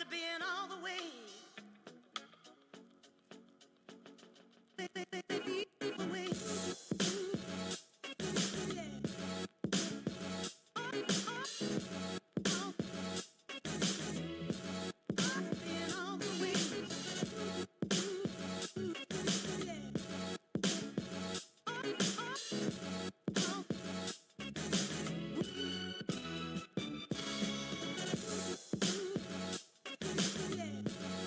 to being all the way. Yeah.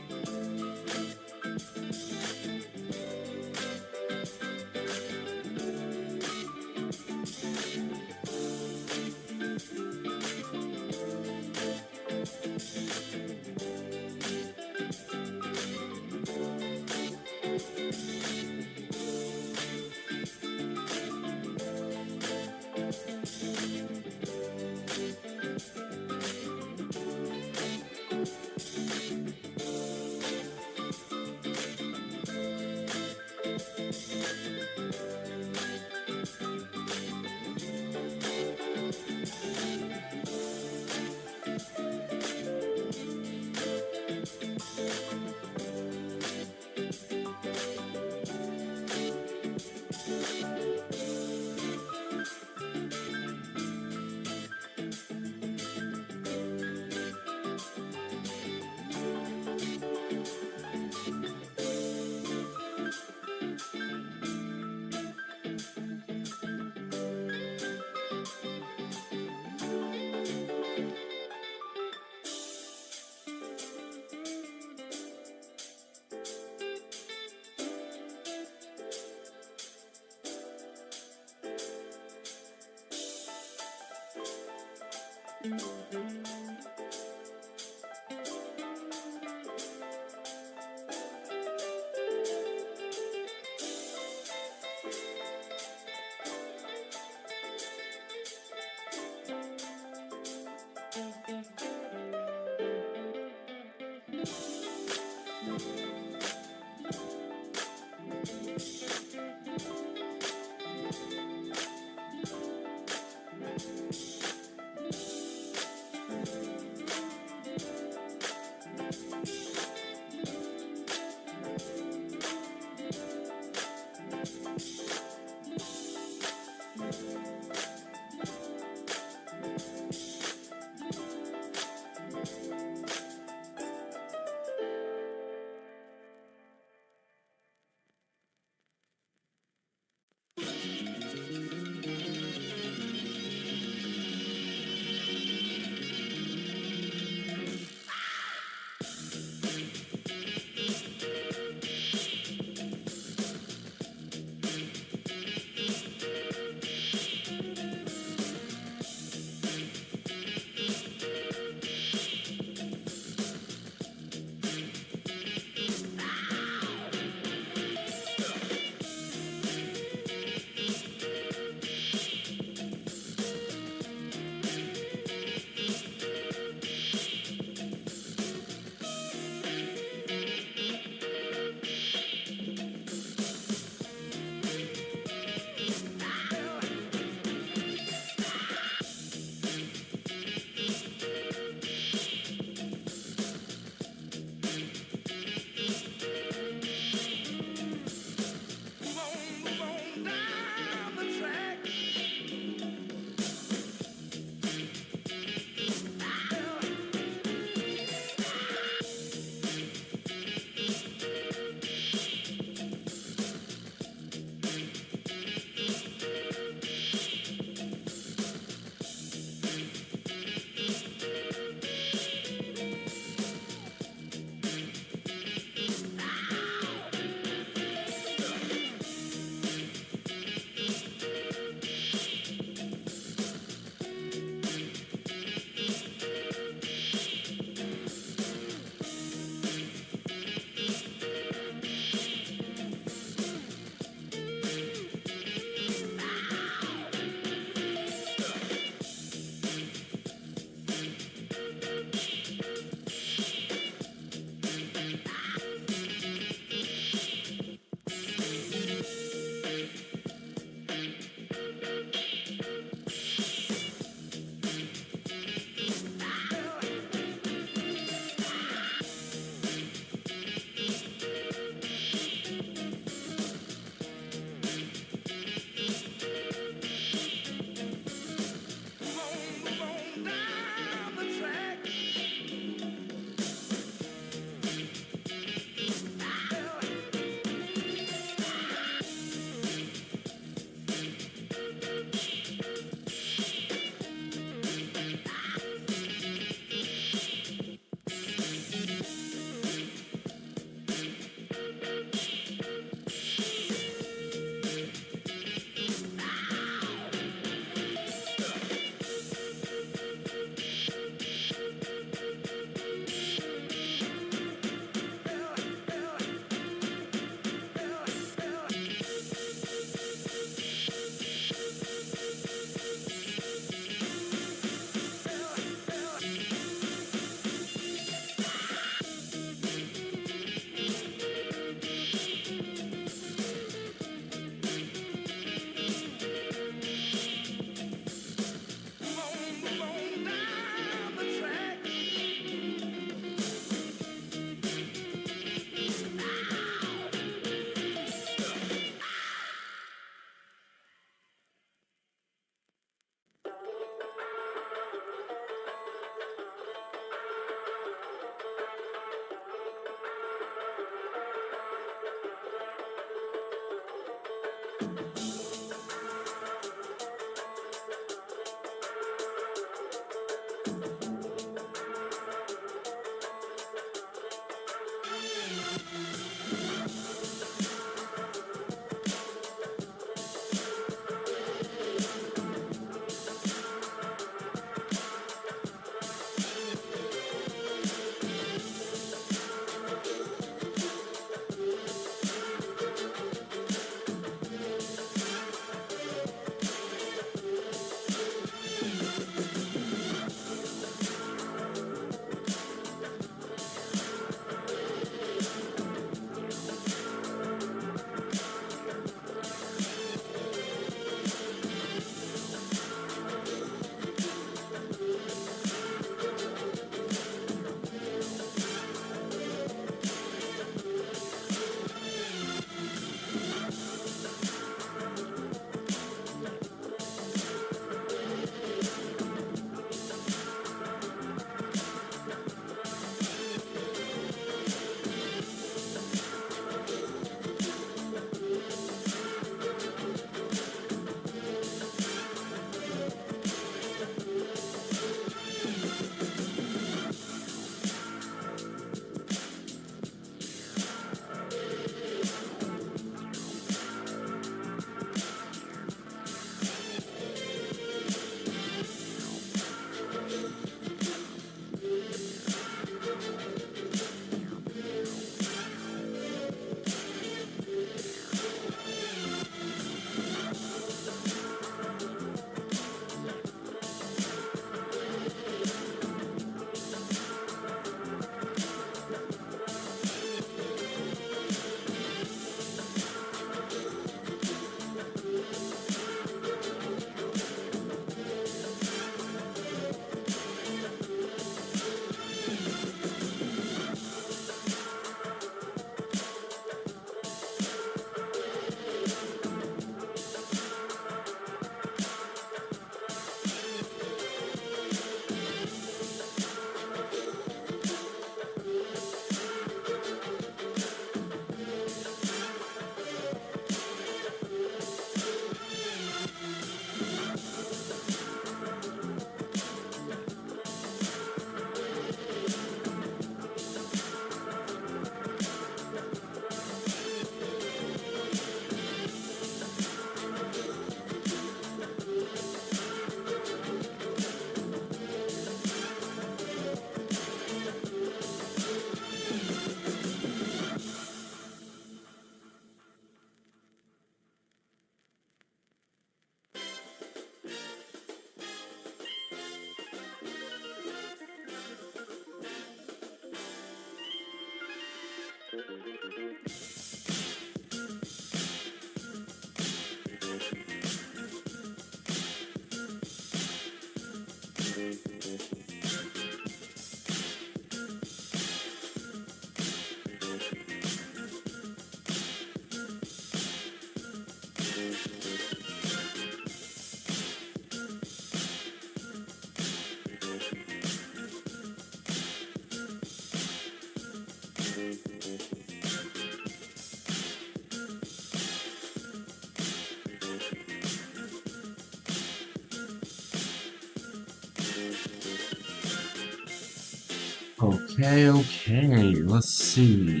Okay, let's see.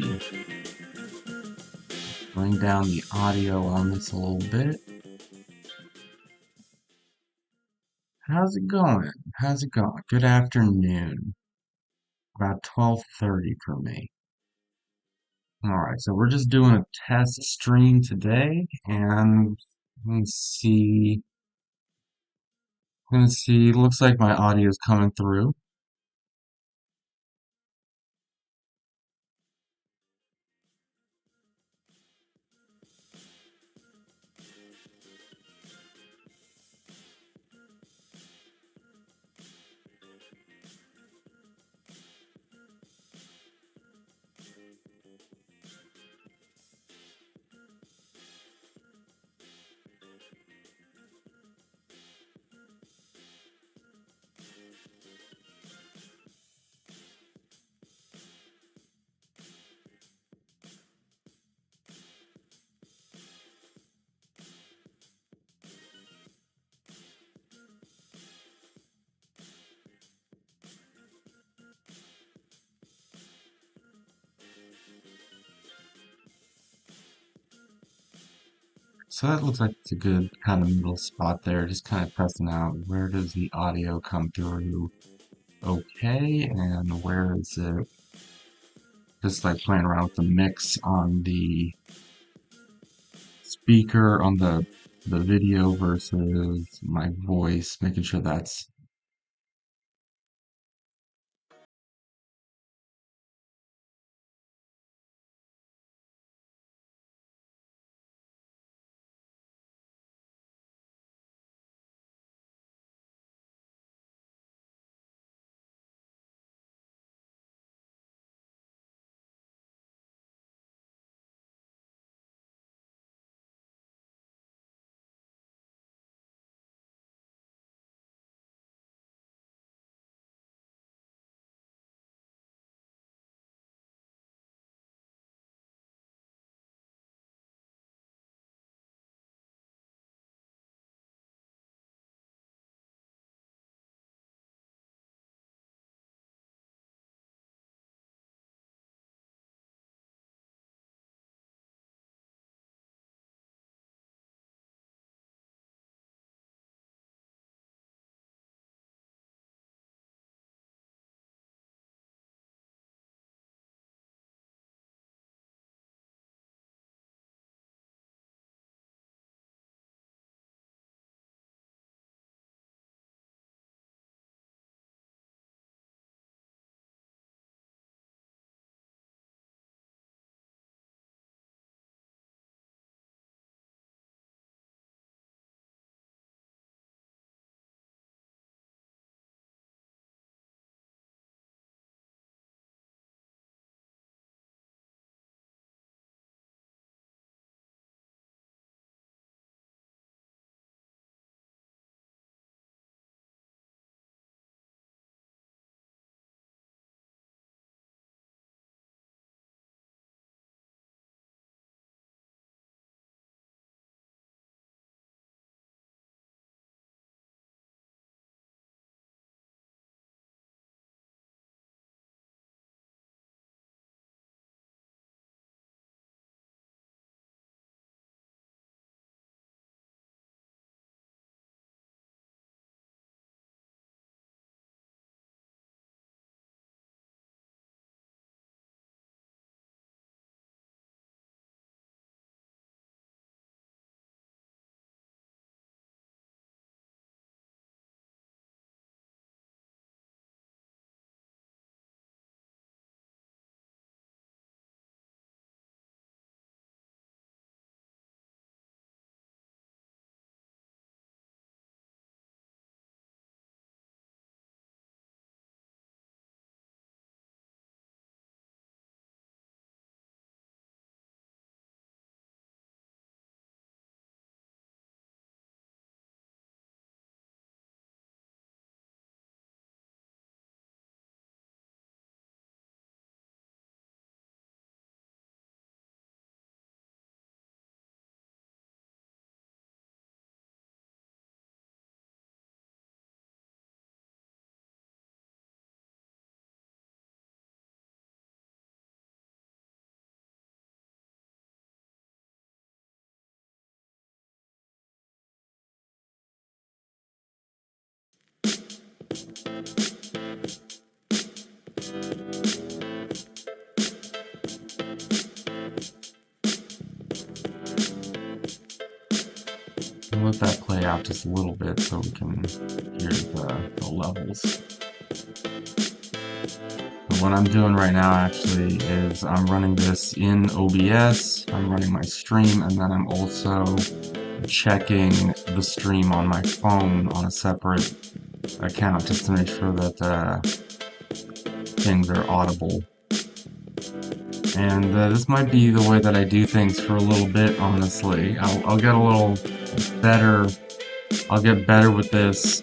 Bring down the audio on this a little bit. How's it going? How's it going? Good afternoon. About 12:30 for me. Alright, so we're just doing a test stream today, and let's see, looks like my audio is coming through. So that looks like it's a good kind of middle spot there, just kind of testing out where does the audio come through okay, and where is it just like playing around with the mix on the speaker on the video versus my voice, making sure that's I'll let that play out just a little bit so we can hear the levels. And what I'm doing right now actually is I'm running this in OBS, I'm running my stream, and then I'm also checking the stream on my phone on a separate account just to make sure that things are audible. And this might be the way that I do things for a little bit, honestly. I'll get a little better. I'll get better with this.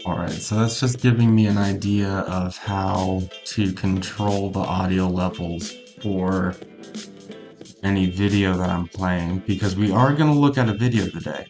Alright, so that's just giving me an idea of how to control the audio levels for any video that I'm playing, because we are going to look at a video today.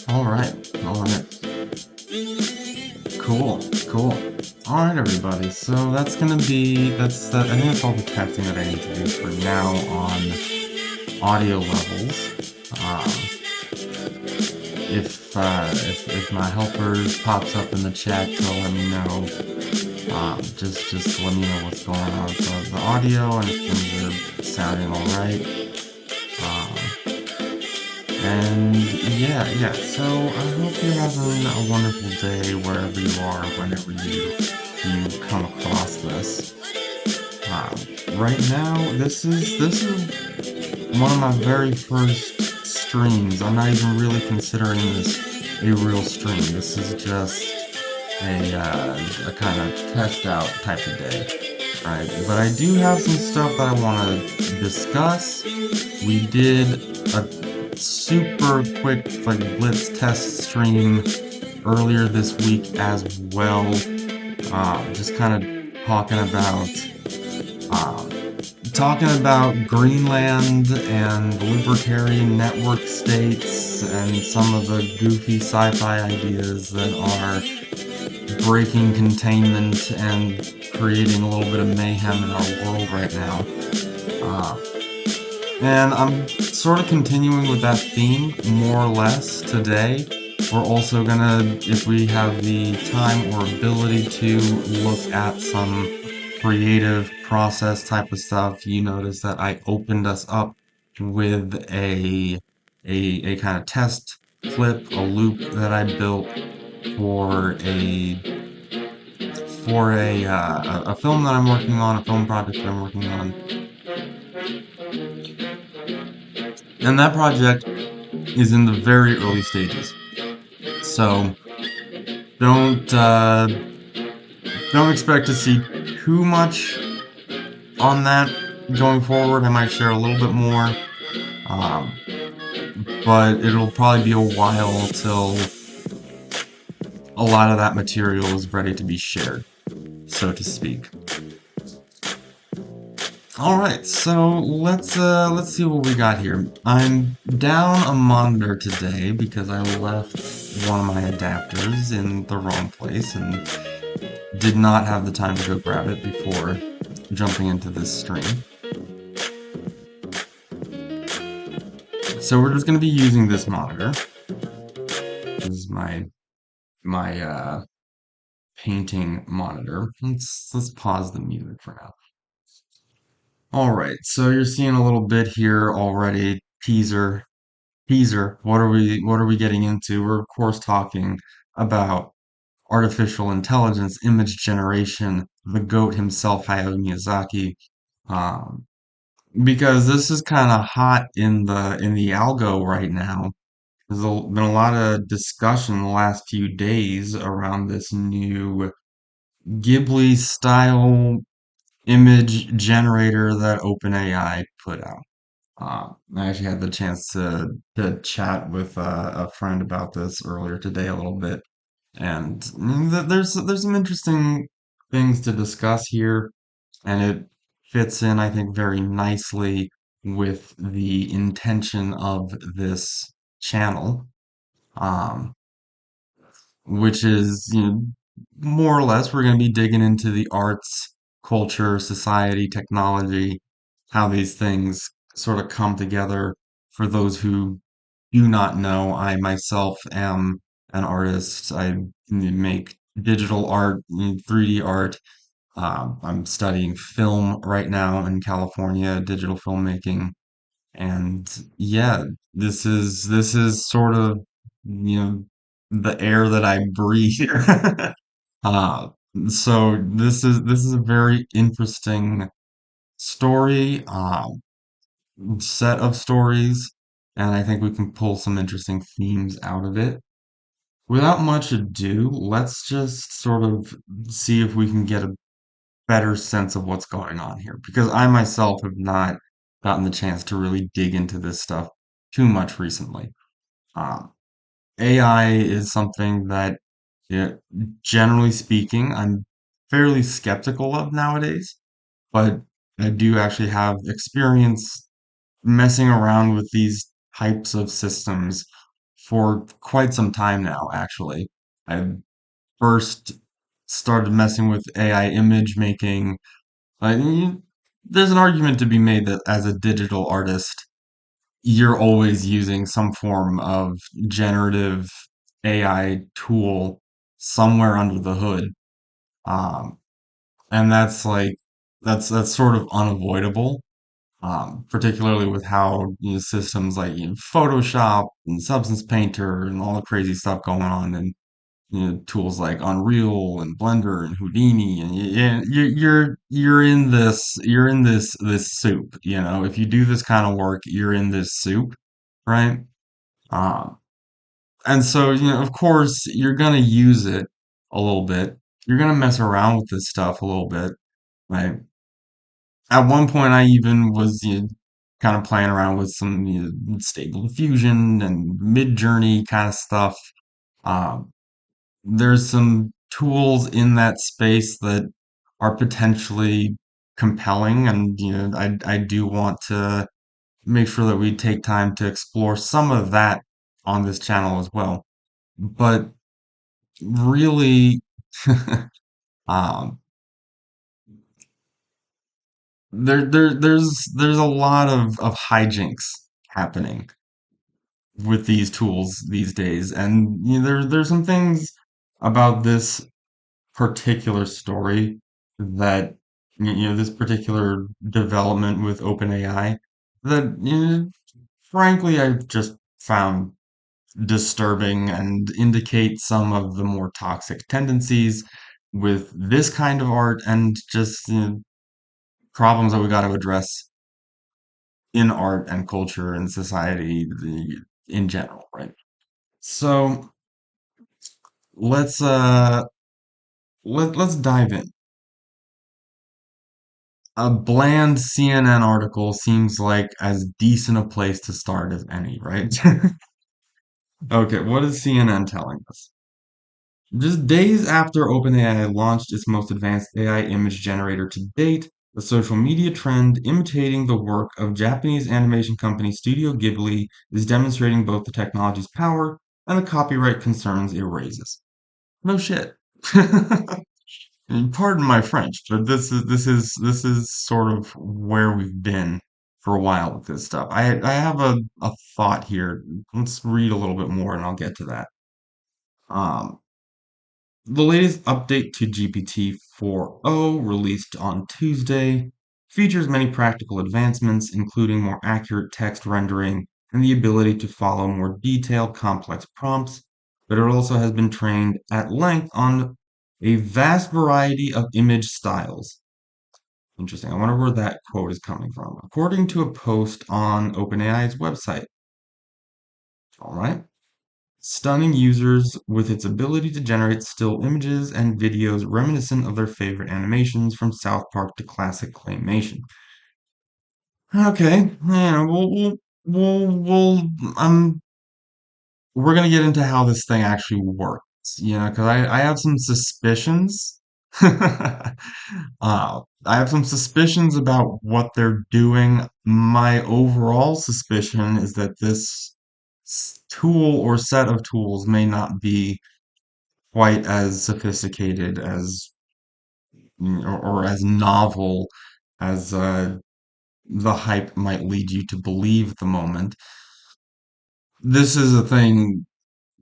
Alright. Cool. Alright, everybody, so that's gonna be, I think that's all the testing that I need to do for now on audio levels. If my helper pops up in the chat to let me know, just let me know what's going on with the audio and if things are sounding alright. And yeah, so I hope you're having a wonderful day wherever you are, whenever you come across this. Right now, this is one of my very first streams. I'm not even really considering this a real stream. This is just a kind of test out type of day, right? But I do have some stuff that I want to discuss. We did a super quick blitz test stream earlier this week as well, just kind of talking about Greenland and libertarian network states and some of the goofy sci-fi ideas that are breaking containment and creating a little bit of mayhem in our world right now. And I'm sort of continuing with that theme, more or less, today. We're also gonna, if we have the time or ability to, look at some creative process type of stuff. You notice that I opened us up with a kind of test clip, a loop that I built for a film that I'm working on, a film project that I'm working on. And that project is in the very early stages. So don't don't expect to see too much on that going forward. I might share a little bit more, um, but it'll probably be a while till a lot of that material is ready to be shared, so to speak. All right, so let's see what we got here. I'm down a monitor today because I left one of my adapters in the wrong place and did not have the time to go grab it before jumping into this stream. So we're just going to be using this monitor. This is my painting monitor. Let's pause the music for now. All right, so you're seeing a little bit here already. Teaser. What are we getting into? We're of course talking about artificial intelligence, image generation, the GOAT himself, Hayao Miyazaki. Um, because this is kind of hot in the algo right now. Been a lot of discussion the last few days around this new Ghibli style image generator that OpenAI put out. I actually had the chance to chat with a friend about this earlier today a little bit, and there's some interesting things to discuss here, and it fits in, I think, very nicely with the intention of this channel. Um, which is, more or less, we're going to be digging into the arts, culture, society, technology, how these things sort of come together. For those who do not know, I myself am an artist. I make digital art, 3D art. I'm studying film right now in California, digital filmmaking. And yeah, this is sort of, the air that I breathe here. Uh, so this is a very interesting story, set of stories, and I think we can pull some interesting themes out of it. Without much ado, let's just sort of see if we can get a better sense of what's going on here, because I myself have not gotten the chance to really dig into this stuff too much recently. Um, AI is something that, yeah, generally speaking, I'm fairly skeptical of nowadays, but I do actually have experience messing around with these types of systems for quite some time now, actually. I first started messing with AI image making. There's an argument to be made that as a digital artist, you're always using some form of generative AI tool somewhere under the hood. Um, and that's like that's sort of unavoidable, particularly with how, systems like, Photoshop and Substance Painter and all the crazy stuff going on, and tools like Unreal and Blender and Houdini, and you're in this soup. If you do this kind of work, you're in this soup, right? Um, and so, of course, you're gonna use it a little bit. You're gonna mess around with this stuff a little bit, right? At one point, I even was, kind of playing around with some, Stable Diffusion and Mid-Journey kind of stuff. Um, there's some tools in that space that are potentially compelling, and I do want to make sure that we take time to explore some of that on this channel as well. But really, um, there's a lot of hijinks happening with these tools these days, and there's some things about this particular story that, this particular development with OpenAI that, frankly, I've just found disturbing and indicate some of the more toxic tendencies with this kind of art, and just, problems that we got to address in art and culture and society in general, right? So let's uh let's dive in. A bland CNN article seems like as decent a place to start as any, right? Okay, what is CNN telling us? Just days after OpenAI launched its most advanced AI image generator to date, the social media trend imitating the work of Japanese animation company Studio Ghibli is demonstrating both the technology's power and the copyright concerns it raises. No shit. And pardon my French, but this is sort of where we've been for a while with this stuff. I have a thought here. Let's read a little bit more and I'll get to that. Um, the latest update to GPT 4.0, released on Tuesday, features many practical advancements, including more accurate text rendering and the ability to follow more detailed, complex prompts, but it also has been trained at length on a vast variety of image styles. Interesting. I wonder where that quote is coming from. According to a post on OpenAI's website. All right. Stunning users with its ability to generate still images and videos reminiscent of their favorite animations from South Park to classic claymation. Okay, yeah, um, we're gonna get into how this thing actually works, because I have some suspicions. I have some suspicions about what they're doing. My overall suspicion is that this tool or set of tools may not be quite as sophisticated as or as novel as the hype might lead you to believe at the moment. This is a thing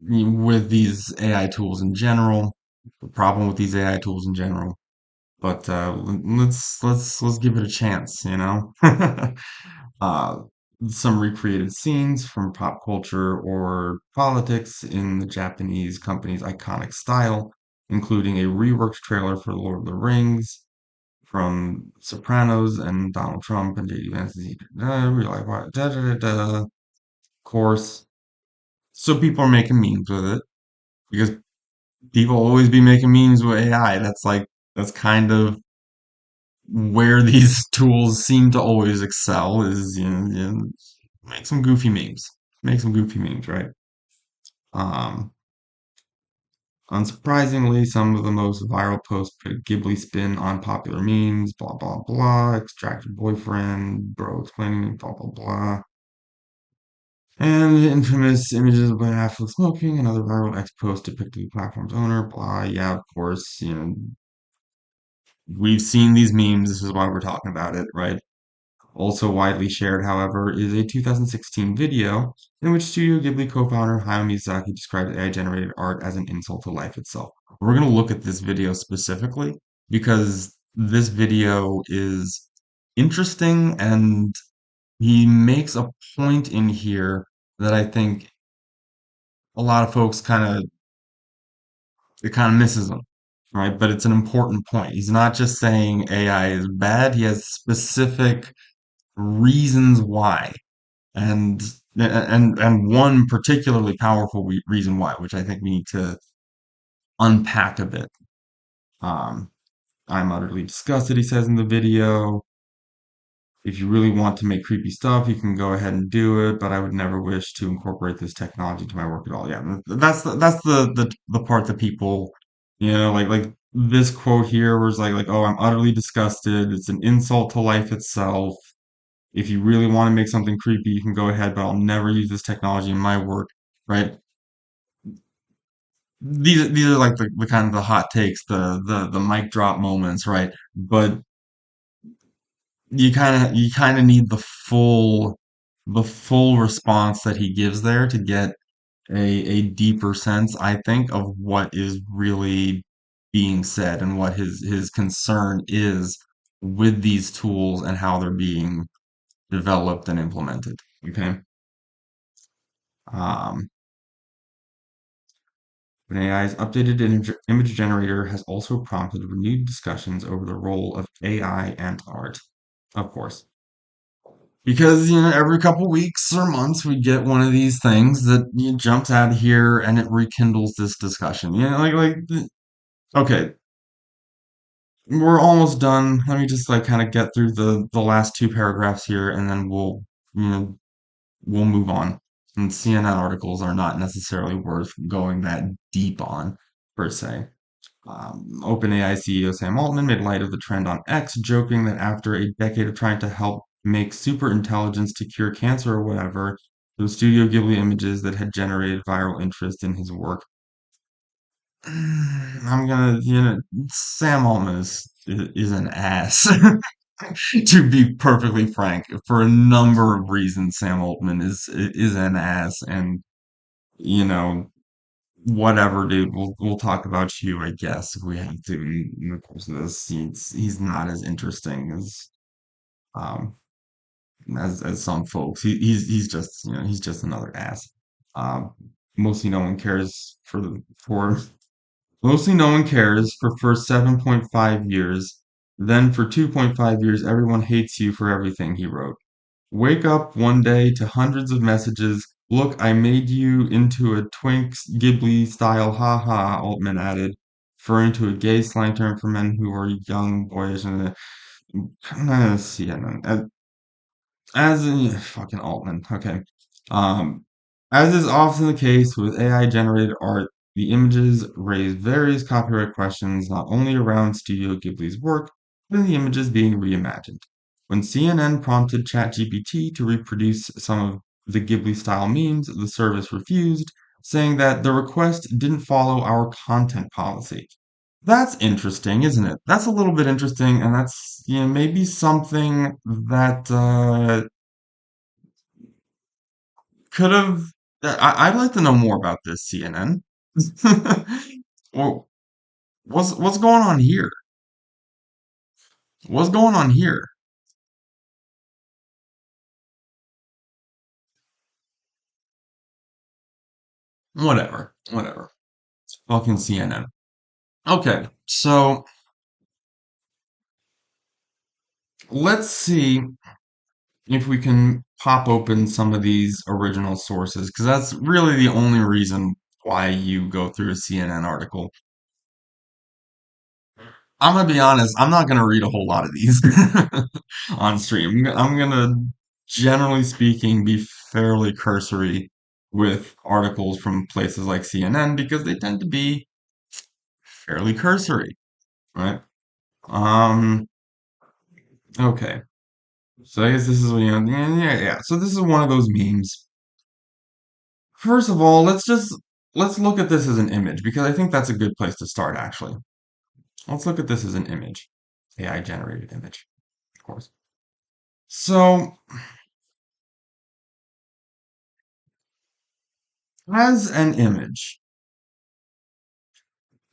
with these AI tools in general, the problem with these AI tools in general. But let's give it a chance. uh, some recreated scenes from pop culture or politics in the Japanese company's iconic style, including a reworked trailer for Lord of the Rings from Sopranos and Donald Trump and JD Vance. Real life, of course. So people are making memes with it because people always be making memes with AI. That's kind of where these tools seem to always excel is make some goofy memes. Make some goofy memes, right? Um, Unsurprisingly, some of the most viral posts put a Ghibli spin on popular memes, blah blah blah, extracted boyfriend, bro explaining, blah blah blah. And the infamous images of Ben Affleck smoking, another viral X post depicting the platform's owner, blah, yeah, of course, we've seen these memes, this is why we're talking about it, right? Also widely shared, however, is a 2016 video in which Studio Ghibli co-founder Hayao Miyazaki described AI-generated art as an insult to life itself. We're going to look at this video specifically because this video is interesting and he makes a point in here that I think a lot of folks it kind of misses him, right? But it's an important point. He's not just saying AI is bad. He has specific reasons why, and and one particularly powerful reason why, which I think we need to unpack a bit. Um, I'm utterly disgusted, he says in the video. If you really want to make creepy stuff, you can go ahead and do it, but I would never wish to incorporate this technology to my work at all. Yeah, that's the part that people, like this quote here was like, oh, I'm utterly disgusted. It's an insult to life itself. If you really want to make something creepy, you can go ahead, but I'll never use this technology in my work, right? These are like the kind of the hot takes, the mic drop moments, right? But you kind of need the full response that he gives there to get a deeper sense, I think, of what is really being said and what his concern is with these tools and how they're being developed and implemented. Okay. Um, OpenAI's updated image generator has also prompted renewed discussions over the role of AI and art. Of course. Because, every couple weeks or months we get one of these things that jumps out here and it rekindles this discussion. Okay, we're almost done. Let me just like kind of get through the last two paragraphs here, and then you know we'll move on. And CNN articles are not necessarily worth going that deep on per se. OpenAI CEO Sam Altman made light of the trend on X, joking that after a decade of trying to help make super intelligence to cure cancer or whatever, those Studio Ghibli images that had generated viral interest in his work. I'm gonna, Sam Altman is an ass. To be perfectly frank, for a number of reasons, Sam Altman is an ass, and you know, whatever, dude. We'll talk about you, I guess, if we have to in the course of this. He's not as interesting um as some folks. He's just he's just another ass. Um, mostly no one cares for mostly no one cares for first 7.5 years. Then for 2.5 years, everyone hates you for everything he wrote. Wake up one day to hundreds of messages. Look, I made you into a Twinks Ghibli style, haha, Altman added, referring to a gay slang term for men who are young, boyish, and CNN. As in fucking Altman, okay. Um, as is often the case with AI generated art, the images raise various copyright questions not only around Studio Ghibli's work, but in the images being reimagined. When CNN prompted ChatGPT to reproduce some of the Ghibli style memes, the service refused, saying that the request didn't follow our content policy. That's interesting, isn't it? That's a little bit interesting, and that's maybe something that could have. I'd like to know more about this, CNN. Well, what's going on here? What's going on here? Whatever, whatever. Fucking CNN. Okay, so let's see if we can pop open some of these original sources, because that's really the only reason why you go through a CNN article. I'm gonna be honest, I'm not gonna read a whole lot of these on stream. I'm gonna, generally speaking, be fairly cursory with articles from places like CNN because they tend to be fairly cursory, right? Um, okay. So I guess this is what yeah. So this is one of those memes. First of all, let's look at this as an image because I think that's a good place to start actually. Let's look at this as an image. AI generated image, of course. So as an image,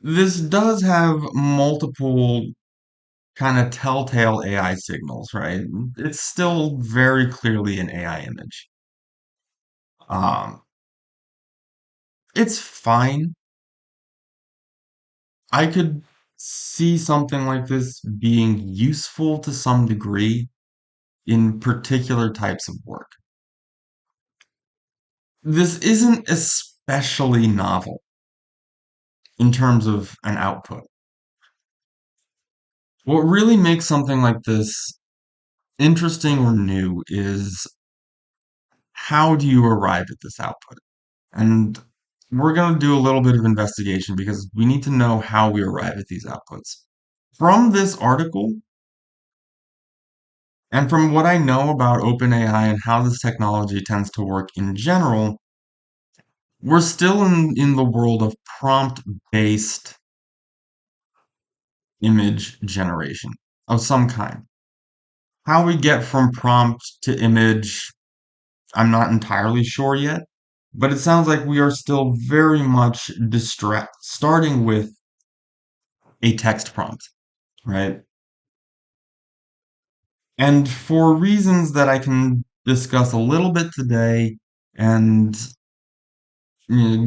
this does have multiple kind of telltale AI signals, right? It's still very clearly an AI image. Um, it's fine. I could see something like this being useful to some degree in particular types of work. This isn't especially novel in terms of an output. What really makes something like this interesting or new is how do you arrive at this output? And we're going to do a little bit of investigation because we need to know how we arrive at these outputs. From this article, and from what I know about OpenAI and how this technology tends to work in general, we're still in the world of prompt-based image generation of some kind. How we get from prompt to image, I'm not entirely sure yet, but it sounds like we are still very much starting with a text prompt, right? And for reasons that I can discuss a little bit today, and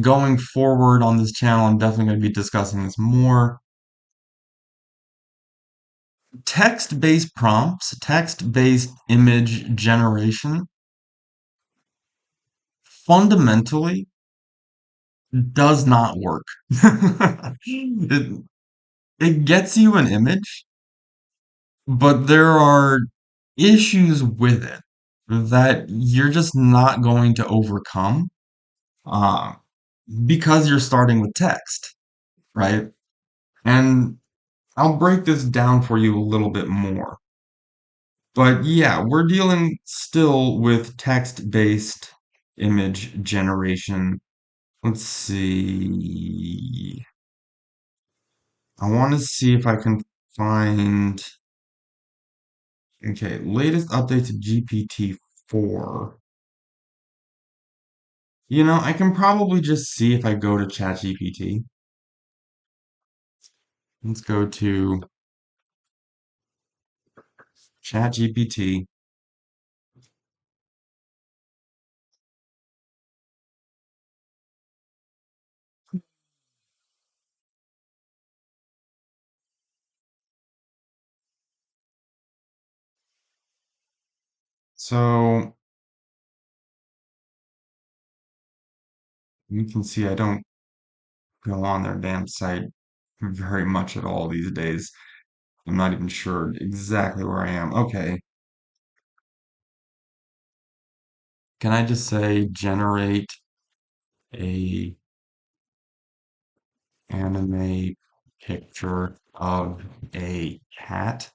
going forward on this channel, I'm definitely going to be discussing this more. Text-based prompts, text-based image generation, fundamentally does not work. It gets you an image, but there are issues with it that you're just not going to overcome uh, because you're starting with text, right? And I'll break this down for you a little bit more. But yeah, we're dealing still with text-based image generation. Let's see. I want to see if I can find, okay, latest update to GPT-4. I can probably just see if I go to ChatGPT. Let's go to ChatGPT. So you can see I don't go on their damn site very much at all these days. I'm not even sure exactly where I am. Okay, can I just say generate a anime picture of a cat?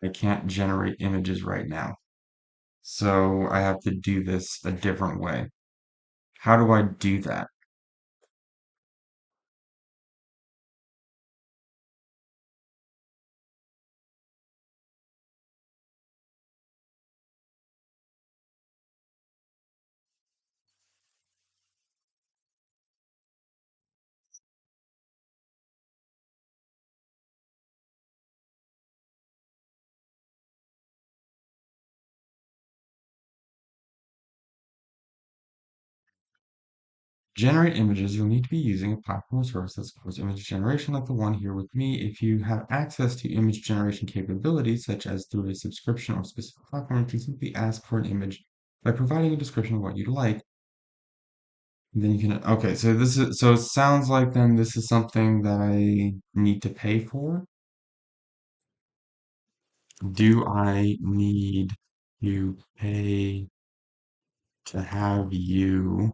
I can't generate images right now. So I have to do this a different way. How do I do that? Generate images, you'll need to be using a platform or service that supports image generation like the one here with me. If you have access to image generation capabilities, such as through a subscription or specific platform, you can simply ask for an image by providing a description of what you'd like. Then you can, okay, so it sounds like then this is something that I need to pay for. Do I need to pay to have you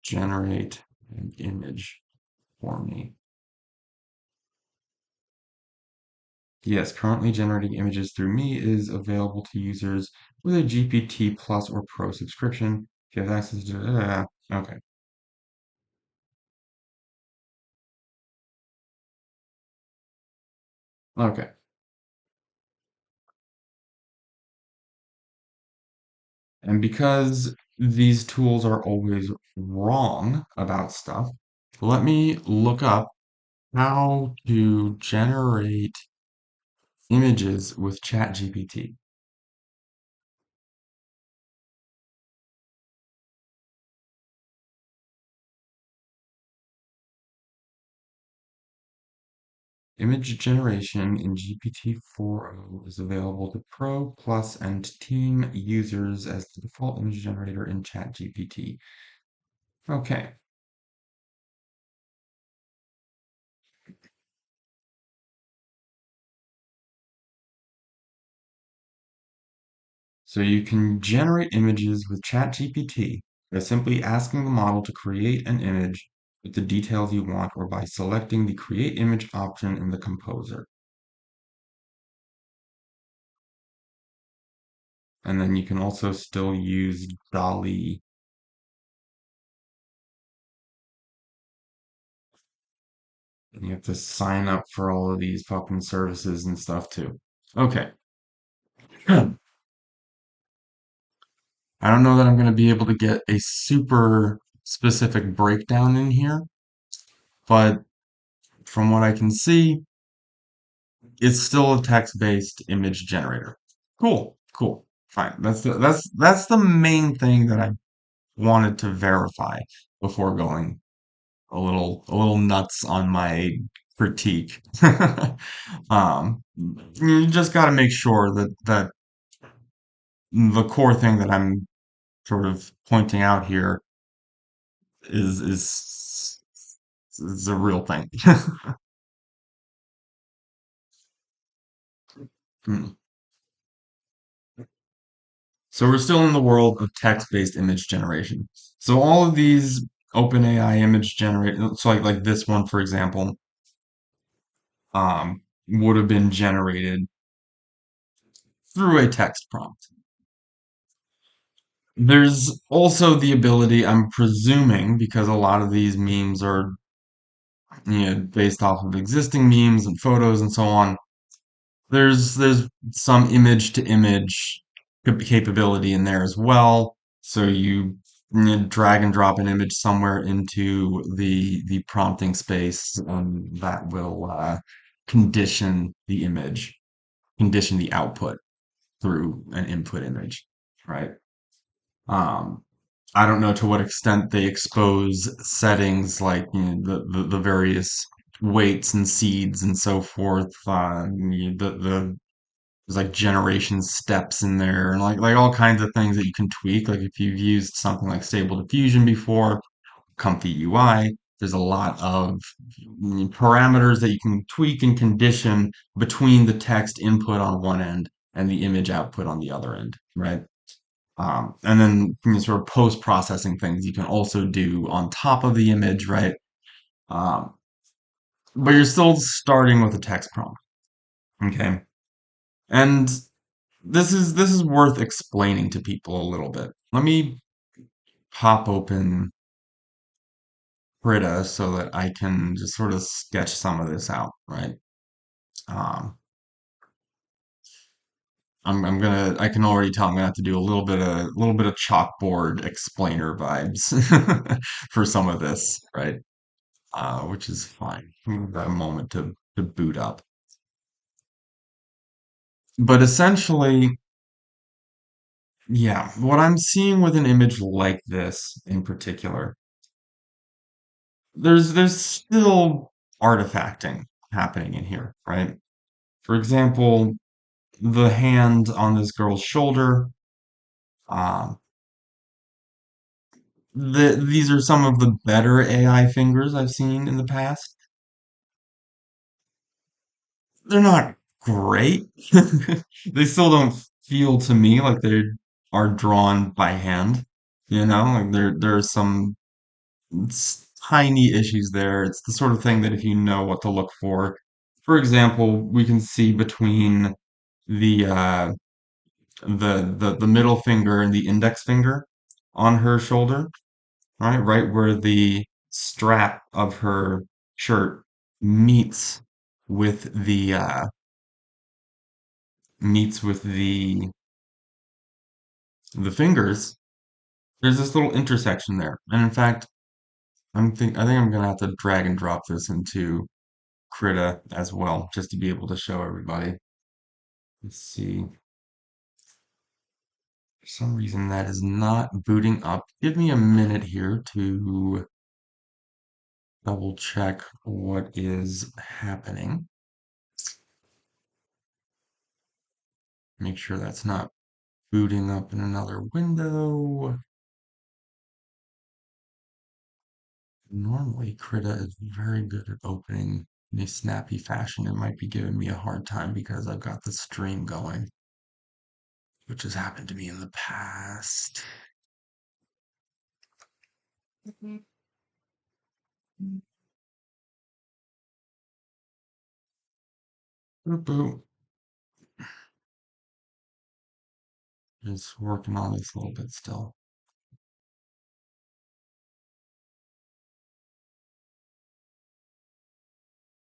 generate an image for me? Yes, currently generating images through me is available to users with a GPT Plus or Pro subscription. If you have access to, okay, okay. And because these tools are always wrong about stuff, let me look up how to generate images with ChatGPT. Image generation in GPT-4o is available to Pro, Plus, and Team users as the default image generator in ChatGPT. Okay, so you can generate images with ChatGPT by simply asking the model to create an image with the details you want or by selecting the Create Image option in the Composer. And then you can also still use Dolly, and you have to sign up for all of these fucking services and stuff too. Okay. I don't know that I'm going to be able to get a super specific breakdown in here, but from what I can see, it's still a text-based image generator. Cool. Cool. Fine. That's the main thing that I wanted to verify before going a little nuts on my critique. You just got to make sure that the core thing that I'm sort of pointing out here is a real thing. Hmm. So we're still in the world of text-based image generation. So all of these OpenAI image generate, so like this one, for example, would have been generated through a text prompt. There's also the ability, I'm presuming, because a lot of these memes are, based off of existing memes and photos and so on. There's some image to image capability in there as well. So drag and drop an image somewhere into the prompting space, and that will condition the image, condition the output through an input image, right? Um, I don't know to what extent they expose settings like the various weights and seeds and so forth. There's like generation steps in there and like all kinds of things that you can tweak. Like if you've used something like Stable Diffusion before, Comfy UI, there's a lot of parameters that you can tweak and condition between the text input on one end and the image output on the other end, right? And then sort of post-processing things you can also do on top of the image, right? Um, but you're still starting with a text prompt, okay? And this is worth explaining to people a little bit. Let me pop open Brita so that I can just sort of sketch some of this out, right? Um, I can already tell I'm gonna have to do a little bit of chalkboard explainer vibes for some of this, right? Which is fine. Give that a moment to boot up. But essentially, yeah, what I'm seeing with an image like this in particular, there's still artifacting happening in here, right? For example, the hand on this girl's shoulder, um, these are some of the better AI fingers I've seen in the past. They're not great. They still don't feel to me like they are drawn by hand. Like there are some tiny issues there. It's the sort of thing that if you know what to look for example, we can see between the the middle finger and the index finger on her shoulder, right where the strap of her shirt meets with the fingers. There's this little intersection there, and in fact, I think I'm gonna have to drag and drop this into Krita as well, just to be able to show everybody. Let's see. For some reason that is not booting up. Give me a minute here to double check what is happening. Make sure that's not booting up in another window. Normally, Krita is very good at opening in a snappy fashion. It might be giving me a hard time because I've got the stream going, which has happened to me in the past. Boop, boop. Just working on this a little bit still.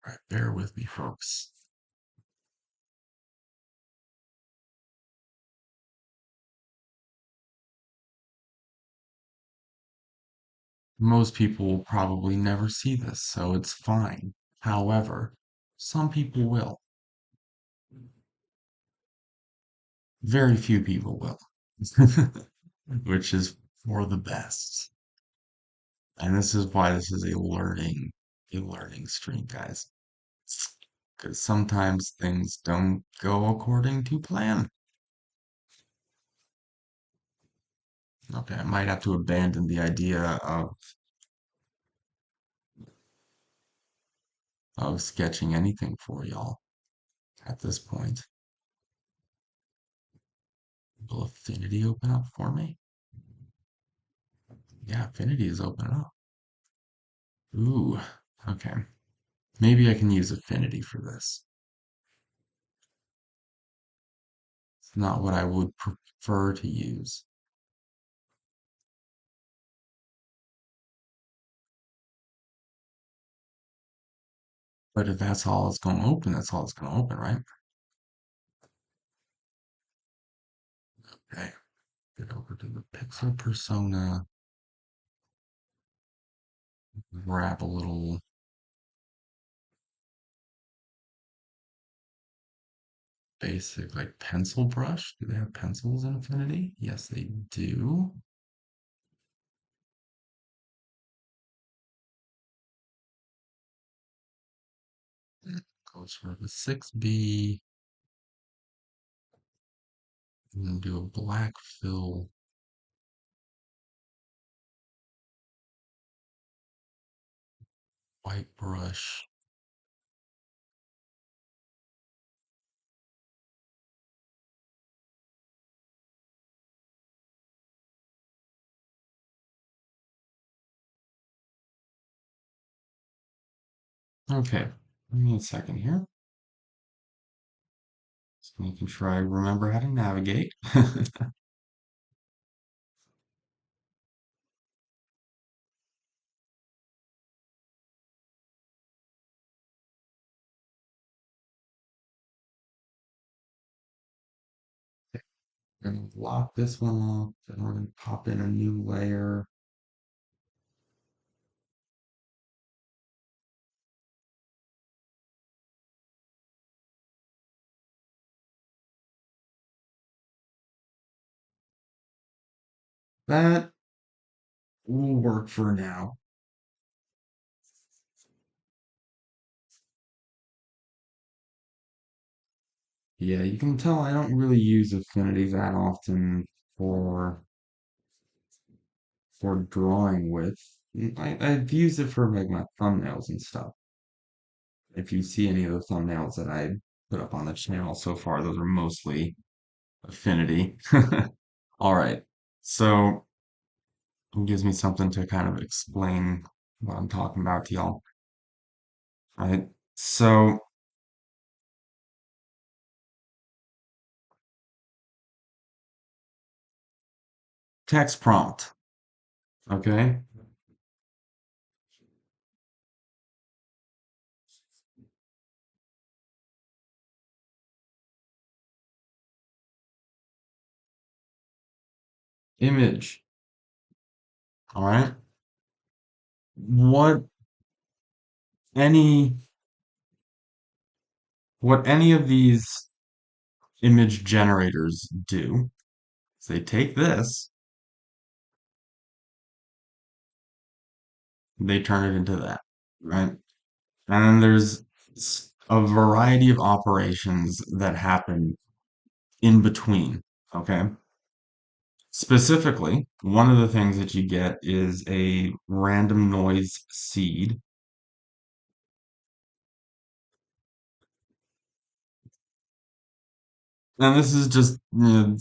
All right, bear with me, folks. Most people will probably never see this, so it's fine. However, some people will. Very few people will, which is for the best. And this is why this is a learning stream, guys. Because sometimes things don't go according to plan. Okay, I might have to abandon the idea of sketching anything for y'all at this point. Will Affinity open up for me? Yeah, Affinity is opening up. Ooh, okay. Maybe I can use Affinity for this. It's not what I would prefer to use. But if that's all it's going to open, that's all it's going to open, right? Okay, get over to the pixel persona, grab a little basic like pencil brush. Do they have pencils in Affinity? Yes, they do. Goes for the 6B. And then do a black fill white brush. Okay, give me a second here. Just making sure I remember how to navigate. Gonna lock this one off, then we're gonna pop in a new layer. That will work for now. Yeah, you can tell I don't really use Affinity that often for drawing with. I've used it for like my thumbnails and stuff. If you see any of the thumbnails that I put up on the channel so far, those are mostly Affinity. All right. So it gives me something to kind of explain what I'm talking about to y'all. Right. So text prompt. Okay. Image. All right. What any what any of these image generators do is they take this, they turn it into that, right? And then there's a variety of operations that happen in between, okay? Specifically, one of the things that you get is a random noise seed. And this is just an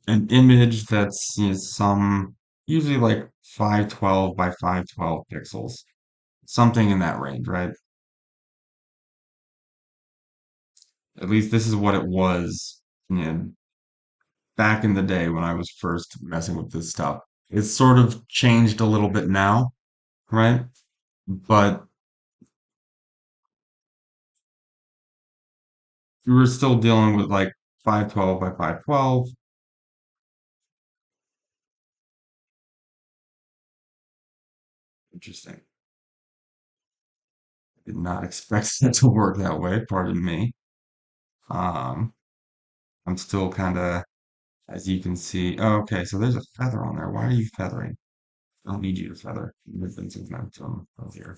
image that's some usually like 512 by 512 pixels, something in that range, right? At least this is what it was, back in the day when I was first messing with this stuff. It's sort of changed a little bit now, right? But we were still dealing with like 512 by 512. Interesting. Did not expect it to work that way, pardon me. Um, I'm still kind of, as you can see. Oh, okay, so there's a feather on there. Why are you feathering? I don't need you to feather. Move things with momentum here.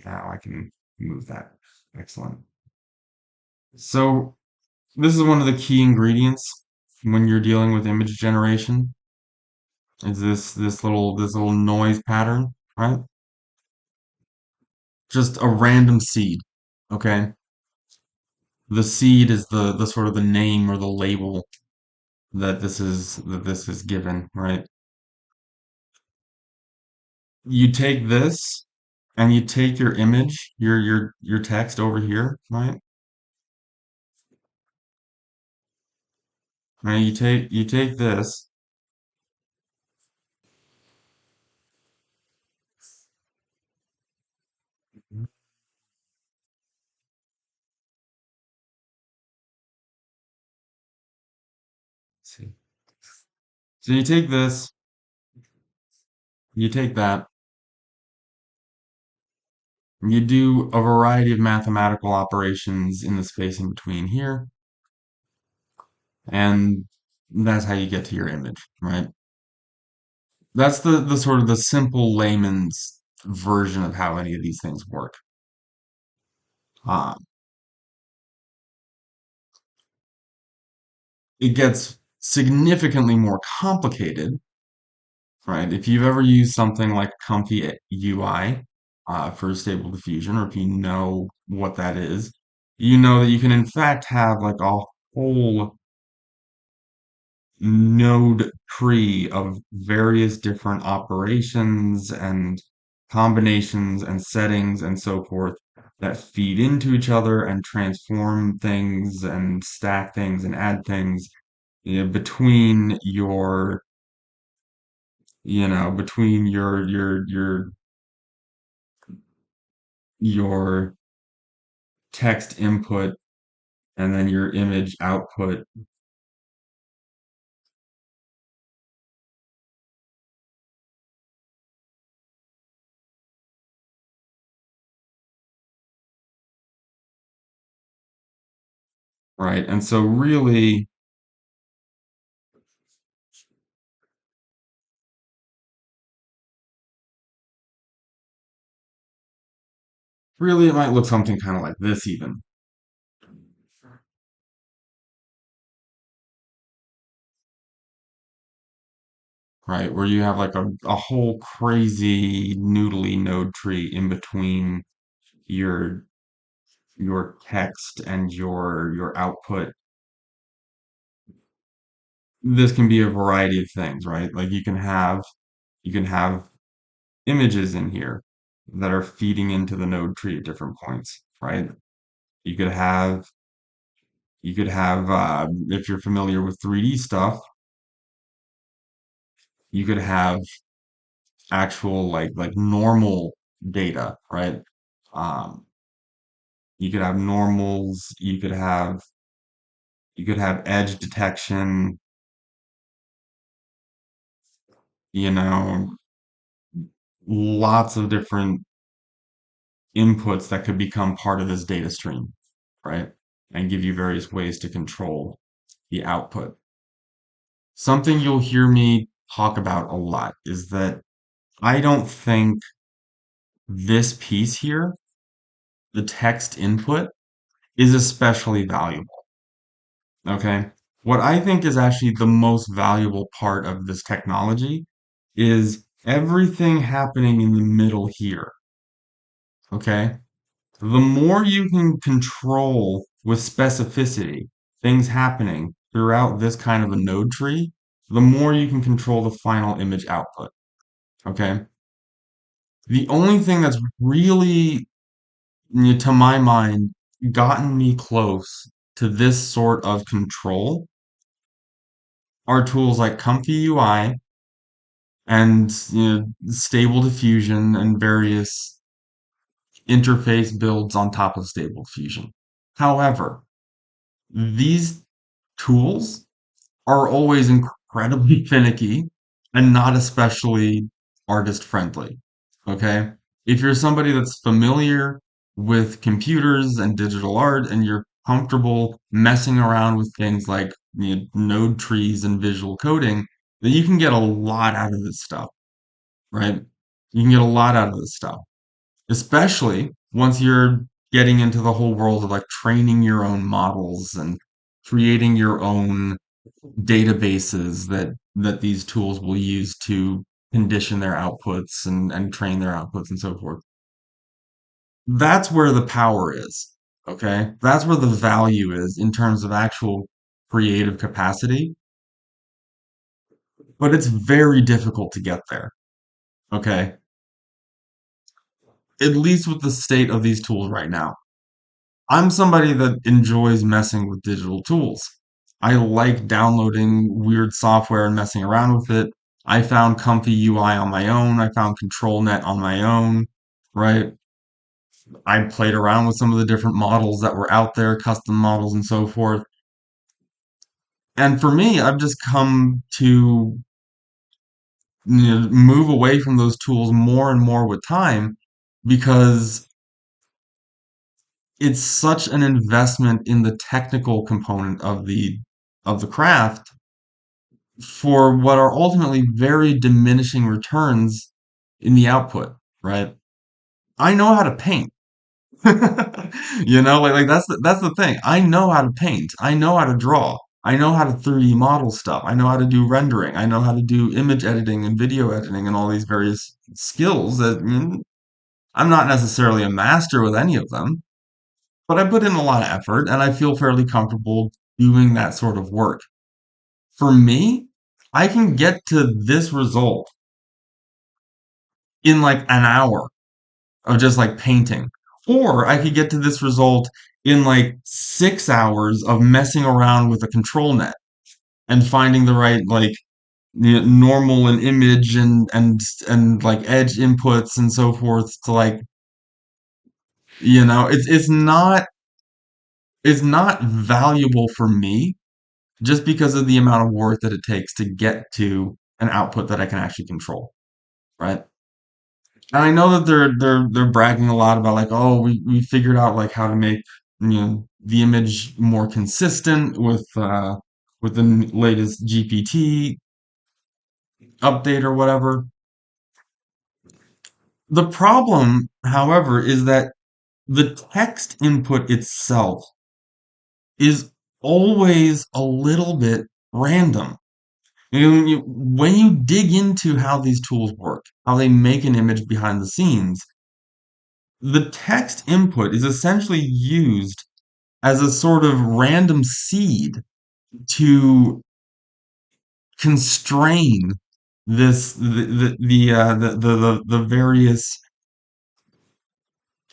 Now I can move that. Excellent. So this is one of the key ingredients when you're dealing with image generation. Is this little noise pattern, right? Just a random seed. Okay. The seed is the sort of the name or the label that this is given, right? You take this and you take your image, your text over here, right? Right, you take this. Let's see. So you take this, you take that, you do a variety of mathematical operations in the space in between here, and that's how you get to your image, right? That's the sort of the simple layman's version of how any of these things work. Uh, it gets significantly more complicated, right? If you've ever used something like Comfy UI for Stable Diffusion, or if you know what that is, you know that you can in fact have like a whole node tree of various different operations and combinations and settings and so forth that feed into each other and transform things and stack things and add things, between your text input and then your image output, right? And so really it might look something kind of like this even, right? Where you have like a whole crazy noodly node tree in between your your text and your output. This can be a variety of things, right? Like you can have images in here that are feeding into the node tree at different points, right? You could have if you're familiar with 3D stuff, you could have actual like normal data, right? Um, you could have normals, you could have edge detection, you know, lots of different inputs that could become part of this data stream, right? And give you various ways to control the output. Something you'll hear me talk about a lot is that I don't think this piece here, the text input, is especially valuable. Okay. What I think is actually the most valuable part of this technology is everything happening in the middle here. Okay. The more you can control with specificity things happening throughout this kind of a node tree, the more you can control the final image output. Okay. The only thing that's really, to my mind, gotten me close to this sort of control are tools like Comfy UI and Stable Diffusion and various interface builds on top of Stable Diffusion. However, these tools are always incredibly finicky and not especially artist friendly. Okay? If you're somebody that's familiar with computers and digital art and you're comfortable messing around with things like node trees and visual coding, that you can get a lot out of this stuff, right? You can get a lot out of this stuff, especially once you're getting into the whole world of like training your own models and creating your own databases that these tools will use to condition their outputs and train their outputs and so forth. That's where the power is. Okay. That's where the value is in terms of actual creative capacity, but it's very difficult to get there. Okay. At least with the state of these tools right now. I'm somebody that enjoys messing with digital tools. I like downloading weird software and messing around with it. I found Comfy UI on my own. I found ControlNet on my own, right? I played around with some of the different models that were out there, custom models and so forth. And for me, I've just come to move away from those tools more and more with time because it's such an investment in the technical component of the craft for what are ultimately very diminishing returns in the output, right? I know how to paint. Like that's the thing. I know how to paint. I know how to draw. I know how to 3D model stuff. I know how to do rendering. I know how to do image editing and video editing and all these various skills that I'm not necessarily a master with any of them, but I put in a lot of effort and I feel fairly comfortable doing that sort of work. For me, I can get to this result in like an hour of just like painting. Or I could get to this result in like 6 hours of messing around with a control net and finding the right like normal and image and like edge inputs and so forth to like it's not valuable for me just because of the amount of work that it takes to get to an output that I can actually control, right? And I know that they're bragging a lot about like, oh, we figured out like how to make the image more consistent with the latest GPT update or whatever. The problem, however, is that the text input itself is always a little bit random. When you dig into how these tools work, how they make an image behind the scenes, the text input is essentially used as a sort of random seed to constrain the various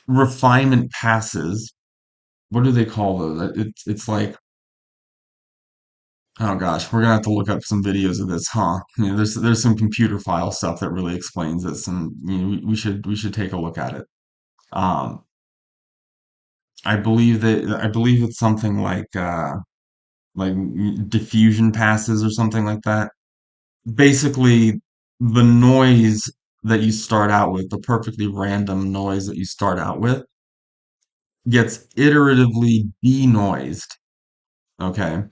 refinement passes. What do they call those? It's like, oh gosh, we're gonna have to look up some videos of this, huh? There's some computer file stuff that really explains this, and we should take a look at it. Um, I believe it's something like diffusion passes or something like that. Basically, the noise that you start out with, the perfectly random noise that you start out with, gets iteratively denoised. Okay.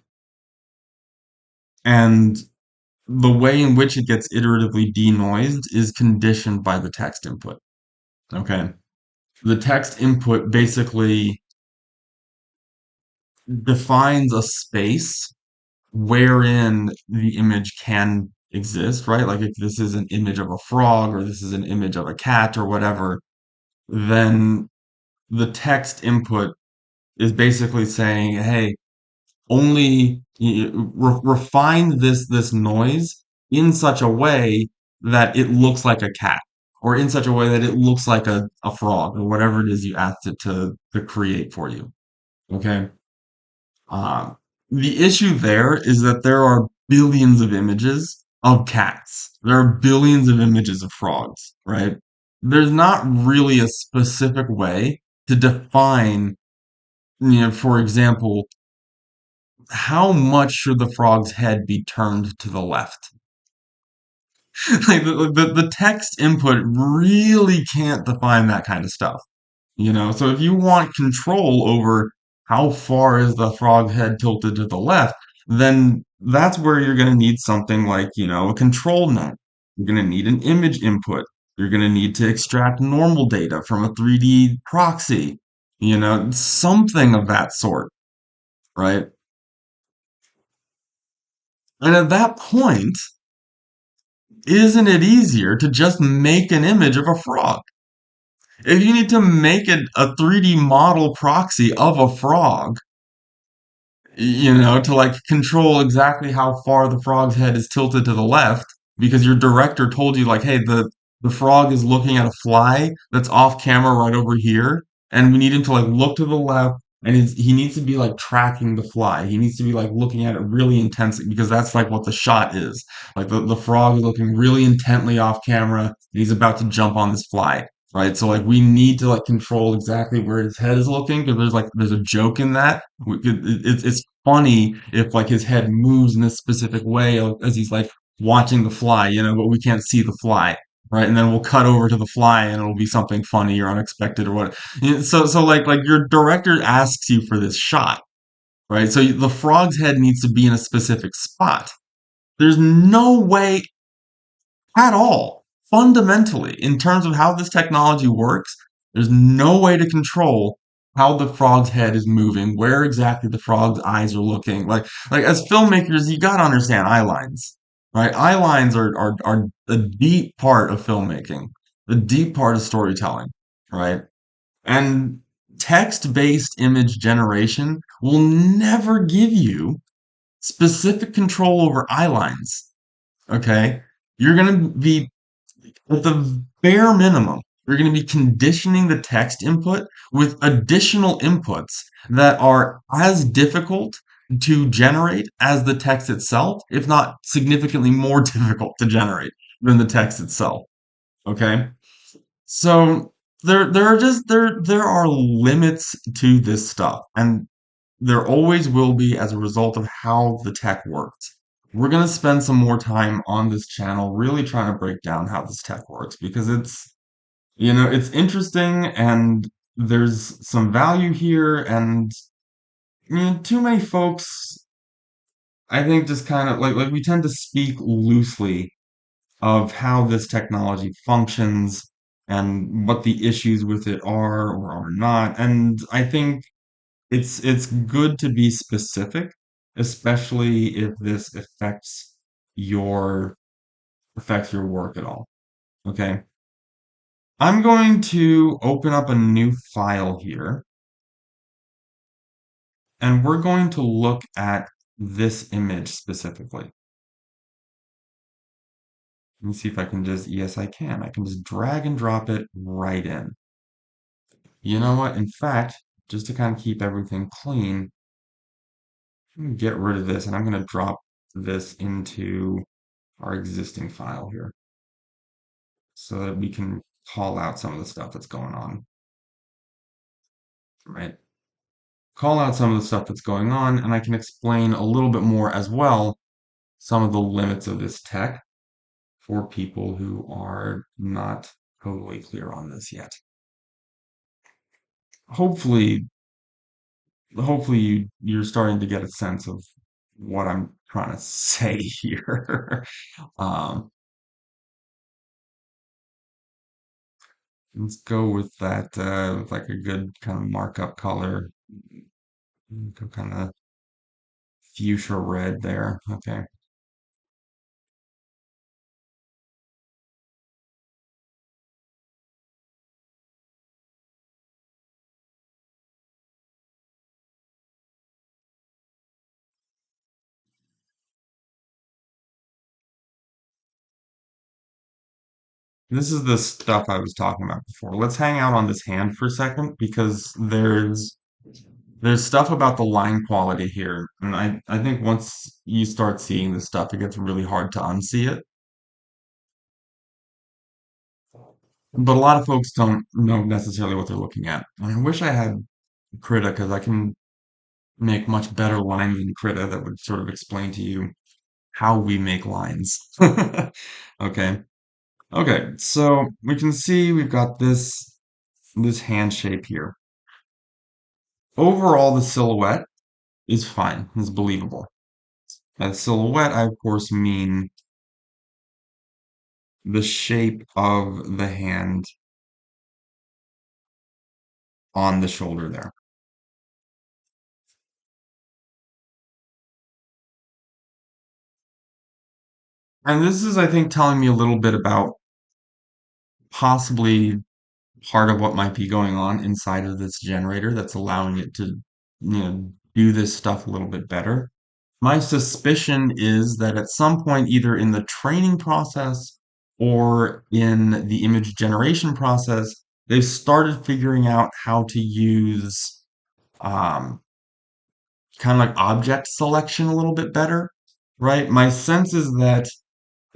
And the way in which it gets iteratively denoised is conditioned by the text input. Okay. The text input basically defines a space wherein the image can exist, right? Like if this is an image of a frog or this is an image of a cat or whatever, then the text input is basically saying, hey, only refine this noise in such a way that it looks like a cat, or in such a way that it looks like a frog, or whatever it is you asked it to create for you. Okay. Um, the issue there is that there are billions of images of cats. There are billions of images of frogs, right? There's not really a specific way to define, for example, how much should the frog's head be turned to the left? Like the text input really can't define that kind of stuff. So if you want control over how far is the frog head tilted to the left, then that's where you're going to need something like, a control net. You're going to need an image input. You're going to need to extract normal data from a 3D proxy, something of that sort, right? And at that point, isn't it easier to just make an image of a frog? If you need to make a 3D model proxy of a frog, to like control exactly how far the frog's head is tilted to the left because your director told you like, hey, the frog is looking at a fly that's off camera right over here, and we need him to like look to the left, and he needs to be like tracking the fly. He needs to be like looking at it really intensely because that's like what the shot is. Like the frog is looking really intently off camera, and he's about to jump on this fly. Right, so like we need to like control exactly where his head is looking because there's a joke in that. It's funny if like his head moves in a specific way as he's like watching the fly, but we can't see the fly, right? And then we'll cut over to the fly and it'll be something funny or unexpected or what. So like your director asks you for this shot, right? So the frog's head needs to be in a specific spot. There's no way at all, fundamentally, in terms of how this technology works, there's no way to control how the frog's head is moving, where exactly the frog's eyes are looking. Like as filmmakers, you gotta understand eye lines, right? Eye lines are a deep part of filmmaking, a deep part of storytelling, right? And text-based image generation will never give you specific control over eye lines, okay? You're going to be at the bare minimum, you're going to be conditioning the text input with additional inputs that are as difficult to generate as the text itself, if not significantly more difficult to generate than the text itself. Okay? So there are limits to this stuff, and there always will be as a result of how the tech works. We're going to spend some more time on this channel really trying to break down how this tech works because it's interesting and there's some value here and too many folks I think just kind of like we tend to speak loosely of how this technology functions and what the issues with it are or are not. And I think it's good to be specific, especially if this your affects your work at all. Okay. I'm going to open up a new file here, and we're going to look at this image specifically. Let me see if I can yes, I can. I can just drag and drop it right in. You know what? In fact, just to kind of keep everything clean, I'm gonna get rid of this and I'm going to drop this into our existing file here so that we can call out some of the stuff that's going on, right? Call out some of the stuff that's going on, and I can explain a little bit more as well some of the limits of this tech for people who are not totally clear on this yet. Hopefully, hopefully you're starting to get a sense of what I'm trying to say here. Um, let's go with that, with like a good kind of markup color. Go kind of fuchsia red there. Okay. This is the stuff I was talking about before. Let's hang out on this hand for a second because there's stuff about the line quality here. And I think once you start seeing this stuff, it gets really hard to unsee it. But a lot of folks don't know necessarily what they're looking at. And I wish I had Krita because I can make much better lines than Krita that would sort of explain to you how we make lines. Okay. Okay, so we can see we've got this hand shape here. Overall, the silhouette is fine, is believable. By silhouette, I of course mean the shape of the hand on the shoulder there. And this is, I think, telling me a little bit about possibly part of what might be going on inside of this generator that's allowing it to, do this stuff a little bit better. My suspicion is that at some point, either in the training process or in the image generation process, they've started figuring out how to use um, kind of like object selection a little bit better, right? My sense is that,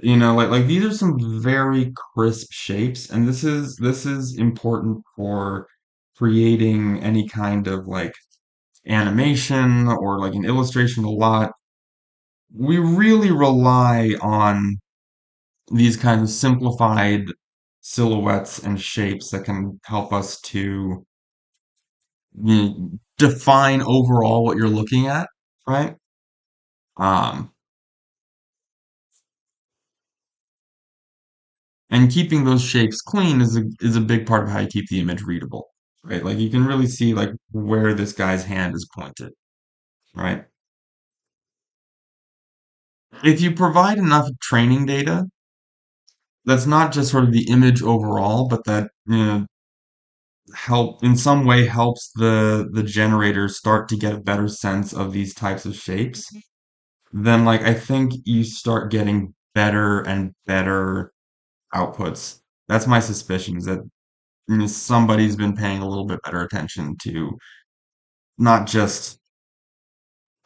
like these are some very crisp shapes, and this is important for creating any kind of like animation or like an illustration a lot. We really rely on these kinds of simplified silhouettes and shapes that can help us to define overall what you're looking at, right? Um, and keeping those shapes clean is a big part of how you keep the image readable, right? Like you can really see like where this guy's hand is pointed, right? If you provide enough training data, that's not just sort of the image overall, but that help in some way helps the generator start to get a better sense of these types of shapes, then like I think you start getting better and better outputs. That's my suspicion is that somebody's been paying a little bit better attention to not just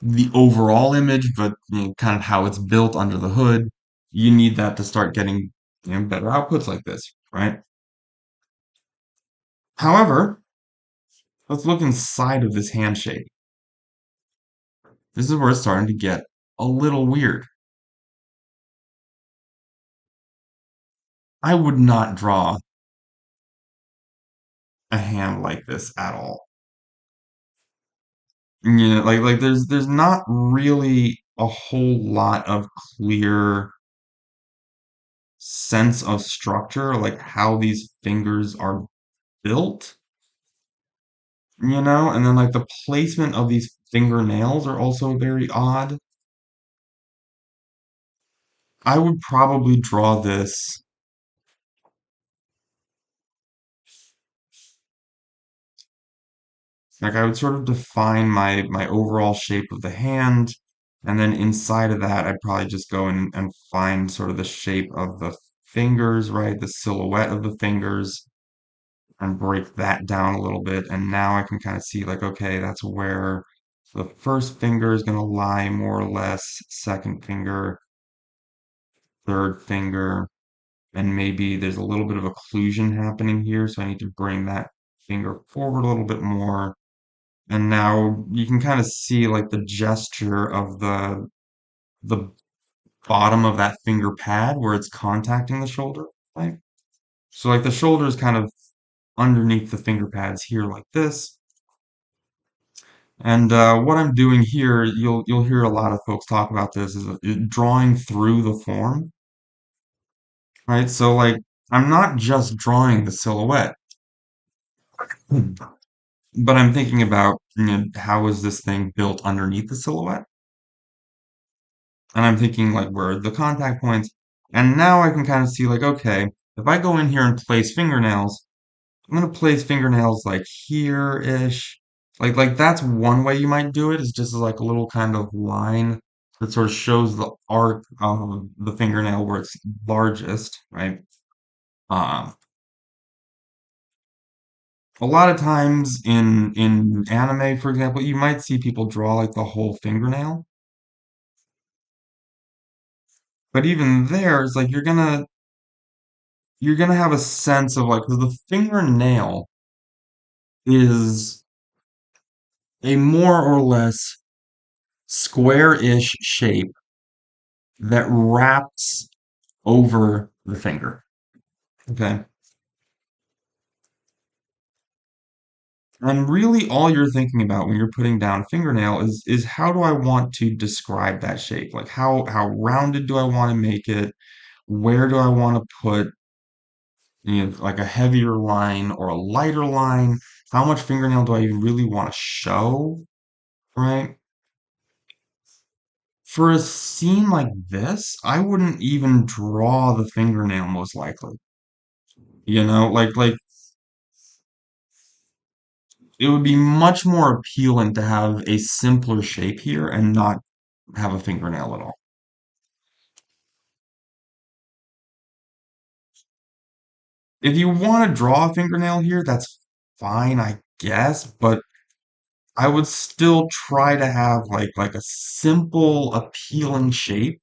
the overall image, but kind of how it's built under the hood. You need that to start getting better outputs like this, right? However, let's look inside of this handshake. This is where it's starting to get a little weird. I would not draw a hand like this at all. Like there's not really a whole lot of clear sense of structure, like how these fingers are built, and then like the placement of these fingernails are also very odd. I would probably draw this, like I would sort of define my overall shape of the hand, and then inside of that, I'd probably just go and find sort of the shape of the fingers, right? The silhouette of the fingers, and break that down a little bit. And now I can kind of see like, okay, that's where the first finger is going to lie more or less, second finger, third finger, and maybe there's a little bit of occlusion happening here, so I need to bring that finger forward a little bit more. And now you can kind of see like the gesture of the bottom of that finger pad where it's contacting the shoulder, right? So like the shoulder is kind of underneath the finger pads here like this. And what I'm doing here, you'll hear a lot of folks talk about this, is drawing through the form, right? So like I'm not just drawing the silhouette, but I'm thinking about how is this thing built underneath the silhouette, and I'm thinking like where are the contact points, and now I can kind of see like okay, if I go in here and place fingernails, I'm gonna place fingernails like here-ish. Like that's one way you might do it, is just like a little kind of line that sort of shows the arc of the fingernail where it's largest, right? Um, a lot of times in anime, for example, you might see people draw like the whole fingernail, but even there, it's like you're gonna have a sense of like 'cause the fingernail is a more or less square-ish shape that wraps over the finger. Okay. And really all you're thinking about when you're putting down fingernail is how do I want to describe that shape? Like how rounded do I want to make it? Where do I want to put, like a heavier line or a lighter line? How much fingernail do I really want to show, right? For a scene like this, I wouldn't even draw the fingernail most likely. Like it would be much more appealing to have a simpler shape here and not have a fingernail at all. If you want to draw a fingernail here, that's fine, I guess, but I would still try to have like a simple, appealing shape.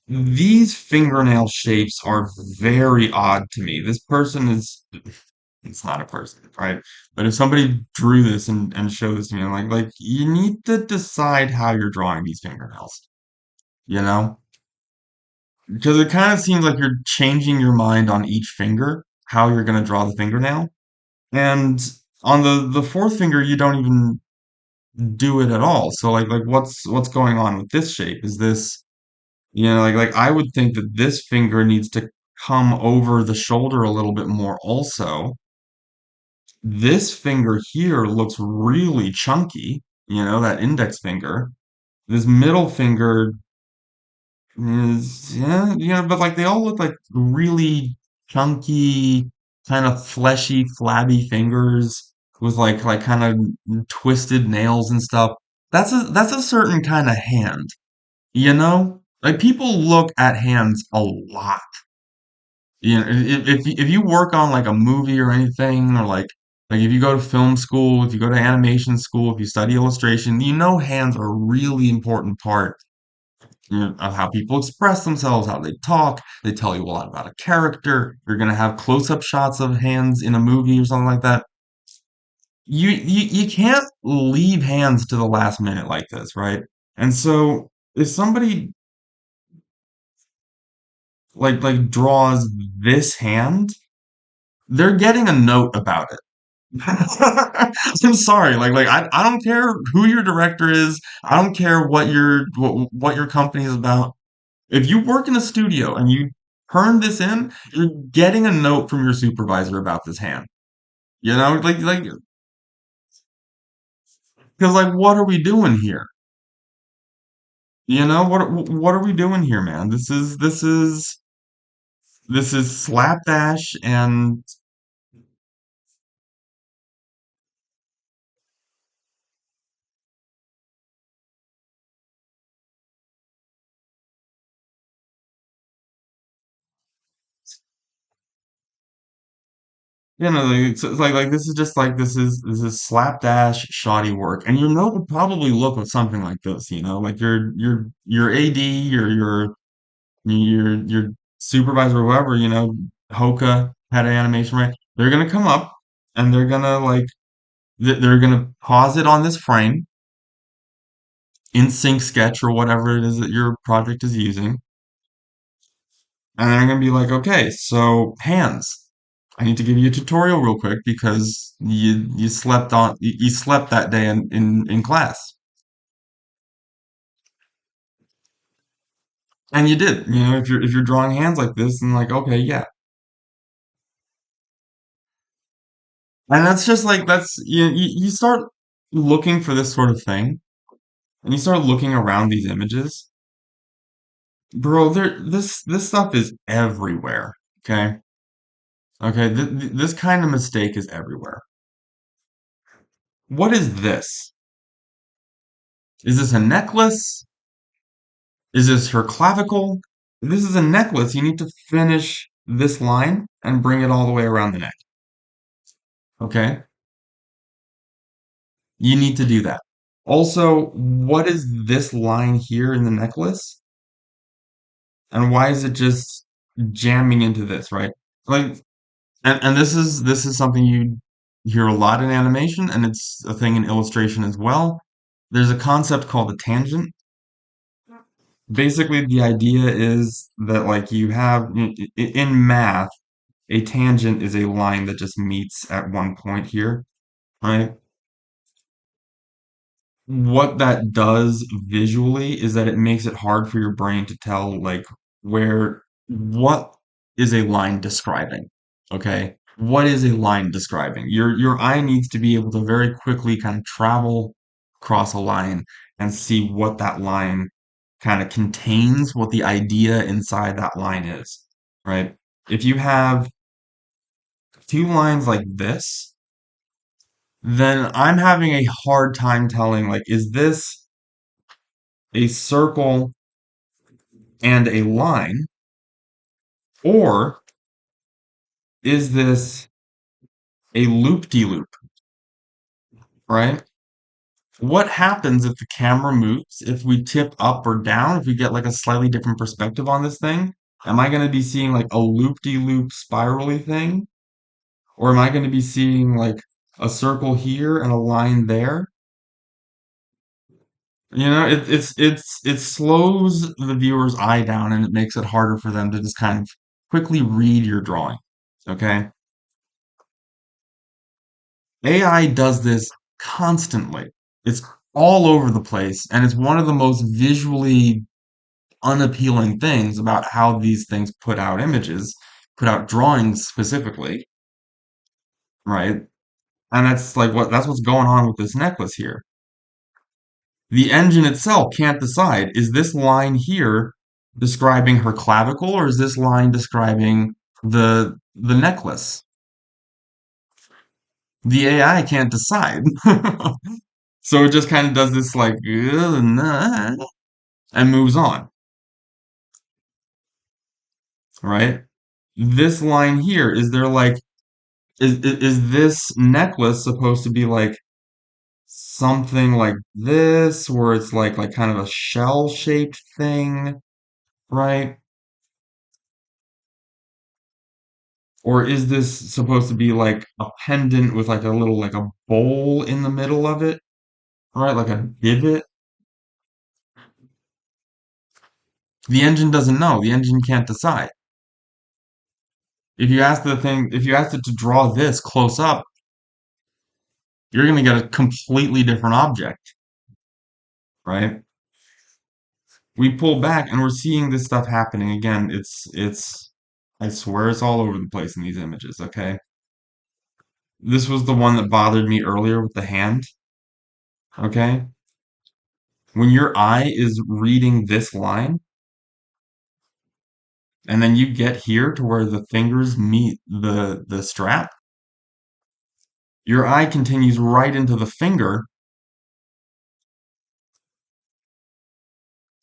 These fingernail shapes are very odd to me. This person is it's not a person, right? But if somebody drew this and showed this to me, I'm like you need to decide how you're drawing these fingernails, you know? Because it kind of seems like you're changing your mind on each finger, how you're gonna draw the fingernail. And on the fourth finger, you don't even do it at all. So like what's going on with this shape? Is this, like I would think that this finger needs to come over the shoulder a little bit more also. This finger here looks really chunky, that index finger. This middle finger is, yeah, but like they all look like really chunky, kind of fleshy, flabby fingers with like kind of twisted nails and stuff. That's a certain kind of hand, you know? Like people look at hands a lot. If you work on like a movie or anything, or like if you go to film school, if you go to animation school, if you study illustration, hands are a really important part, of how people express themselves, how they talk. They tell you a lot about a character. You're gonna have close-up shots of hands in a movie or something like that. You can't leave hands to the last minute like this, right? And so if somebody like draws this hand, they're getting a note about it. I'm sorry, I don't care who your director is. I don't care what your company is about. If you work in a studio and you turn this in, you're getting a note from your supervisor about this hand. Because what are we doing here? What are we doing here, man? This is slapdash, and it's like this is just like this is slapdash shoddy work, and your note would probably look with something like this. Like your AD, your supervisor, or whoever, Hoka had an animation, right? They're gonna come up and they're gonna they're gonna pause it on this frame in Sync Sketch or whatever it is that your project is using, and they're gonna be like, okay, so hands. I need to give you a tutorial real quick because you slept that day in class, and you did. If you're drawing hands like this, and like, okay, yeah, and that's just like you start looking for this sort of thing, and you start looking around these images, bro. This stuff is everywhere. Okay, okay. This kind of mistake is everywhere. What is this? Is this a necklace? Is this her clavicle? If this is a necklace, you need to finish this line and bring it all the way around the neck. Okay, you need to do that. Also, what is this line here in the necklace? And why is it just jamming into this, right? Like, and this is something you hear a lot in animation, and it's a thing in illustration as well. There's a concept called a tangent. Basically, the idea is that like you have in math, a tangent is a line that just meets at one point here. right? What that does visually is that it makes it hard for your brain to tell like what is a line describing, okay? What is a line describing? Your eye needs to be able to very quickly kind of travel across a line and see what that line kind of contains, what the idea inside that line is, right? If you have two lines like this, then I'm having a hard time telling, like, is this a circle and a line, or is this a loop-de-loop, right? What happens if the camera moves, if we tip up or down, if we get like a slightly different perspective on this thing? Am I going to be seeing like a loop-de-loop spirally thing? Or am I going to be seeing like a circle here and a line there? You know, it slows the viewer's eye down and it makes it harder for them to just kind of quickly read your drawing. Okay? AI does this constantly. It's all over the place, and it's one of the most visually unappealing things about how these things put out images, put out drawings specifically, right? And that's what's going on with this necklace here. The engine itself can't decide, is this line here describing her clavicle or is this line describing the necklace? The AI can't decide. So it just kind of does this like nah, and moves on, right? This line here, is there like is this necklace supposed to be like something like this, where it's like kind of a shell-shaped thing, right? Or is this supposed to be like a pendant with like a little like a bowl in the middle of it, right? Like a divot? The engine doesn't know. The engine can't decide. If you asked it to draw this close up, you're going to get a completely different object, right? We pull back and we're seeing this stuff happening again. I swear it's all over the place in these images, okay? This was the one that bothered me earlier with the hand, okay? When your eye is reading this line, and then you get here to where the fingers meet the strap, your eye continues right into the finger,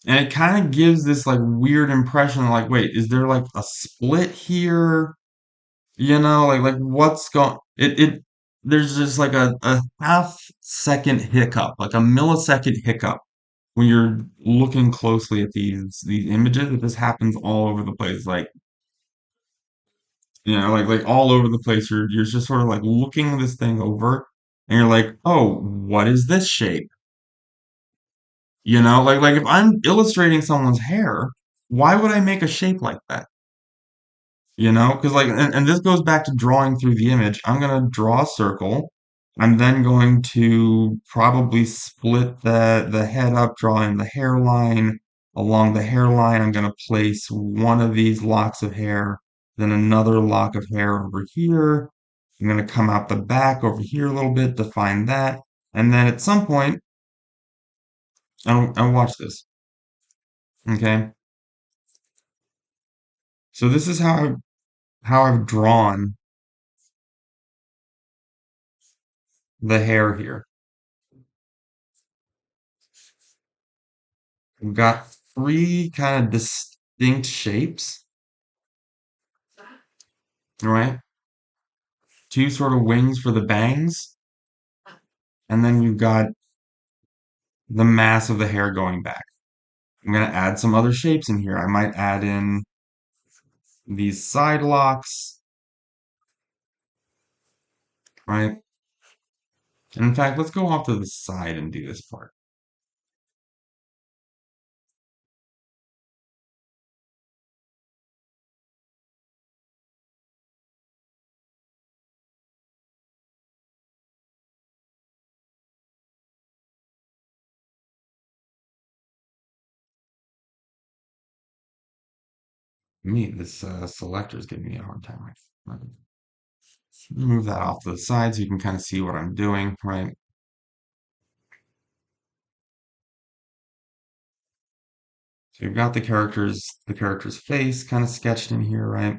and it kind of gives this like weird impression like, wait, is there like a split here? You know, like what's going it there's just like a half second hiccup, like a millisecond hiccup when you're looking closely at these images. It just happens all over the place. Like, you know, like all over the place. You're just sort of like looking this thing over and you're like, oh, what is this shape? You know, like if I'm illustrating someone's hair, why would I make a shape like that? You know, because like, and this goes back to drawing through the image. I'm gonna draw a circle. I'm then going to probably split the head up, drawing the hairline. Along the hairline, I'm gonna place one of these locks of hair, then another lock of hair over here. I'm gonna come out the back over here a little bit, define that, and then at some point, I'll watch this. Okay, so this is how I've drawn the hair here. We've got three kind of distinct shapes, right? Two sort of wings for the bangs, and then we've got the mass of the hair going back. I'm going to add some other shapes in here. I might add in these side locks, right? And in fact, let's go off to the side and do this part. Me, this selector is giving me a hard time. Right? Move that off to the side so you can kind of see what I'm doing, right? So you've got the character's face kind of sketched in here, right?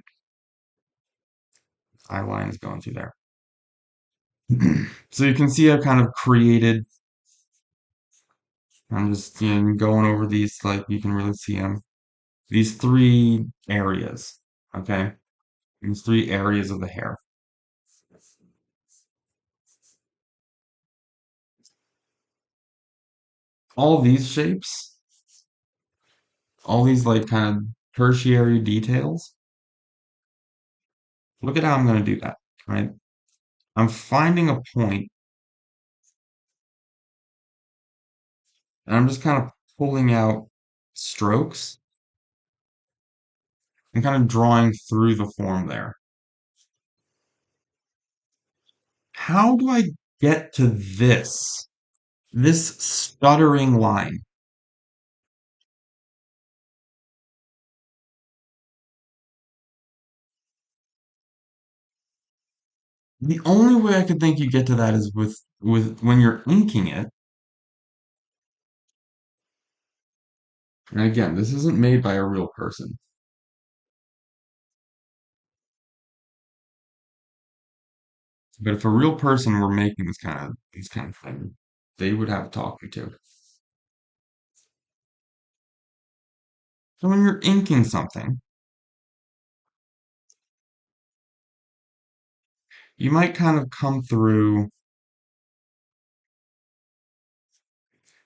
Eye line is going through there. So you can see I've kind of created, I'm just, going over these like you can really see them. These three areas, okay? These three areas of the hair. All these shapes, all these like kind of tertiary details. Look at how I'm going to do that, right? I'm finding a point and I'm just kind of pulling out strokes and kind of drawing through the form there. How do I get to this stuttering line? The only way I could think you get to that is with when you're inking it. And again, this isn't made by a real person. But if a real person were making this kind of thing, they would have talking to. So when you're inking something, you might kind of come through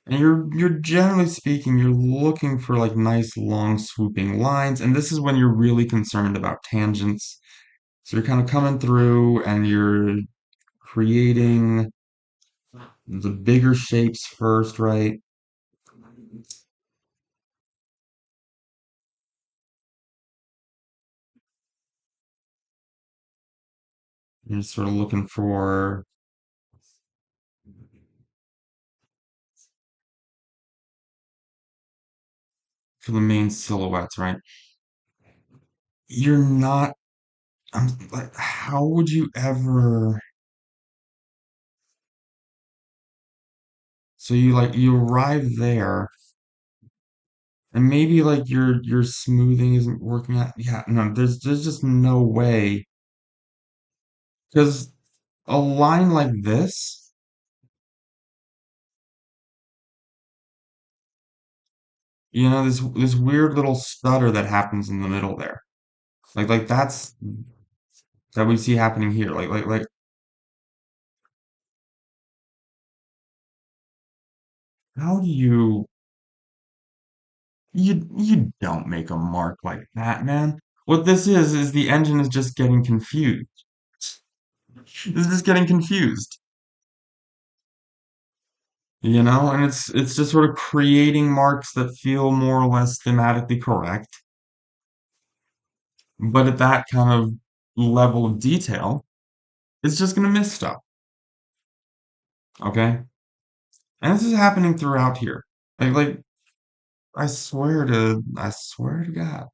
and you're generally speaking, you're looking for like nice long swooping lines, and this is when you're really concerned about tangents. So you're kind of coming through and you're creating the bigger shapes first, right? You're sort of looking for the main silhouettes, right? You're not, I'm like, how would you ever, so you arrive there and maybe like your smoothing isn't working out. Yeah, no, there's just no way because a line like this, this weird little stutter that happens in the middle there. Like that's that we see happening here. Like how do you don't make a mark like that, man? What this is the engine is just getting confused. It's just getting confused. And it's just sort of creating marks that feel more or less thematically correct, but at that kind of level of detail, it's just gonna miss stuff. Okay? And this is happening throughout here. Like I swear to God.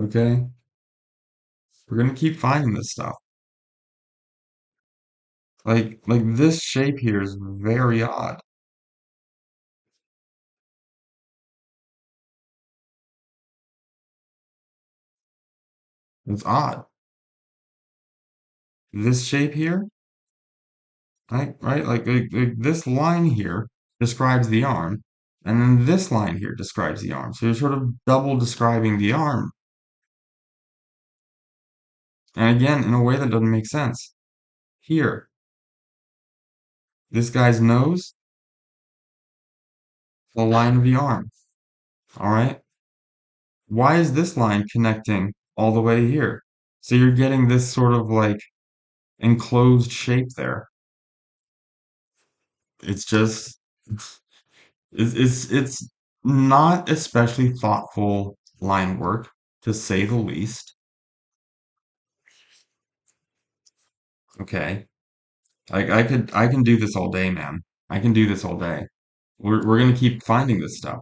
Okay? We're gonna keep finding this stuff. Like this shape here is very odd. It's odd. This shape here, right? Like this line here describes the arm, and then this line here describes the arm. So you're sort of double describing the arm. And again, in a way that doesn't make sense. Here, this guy's nose, the line of the arm. All right? Why is this line connecting all the way here? So you're getting this sort of like enclosed shape there. It's just it's not especially thoughtful line work, to say the least. Okay. I can do this all day, man. I can do this all day. We're gonna keep finding this stuff.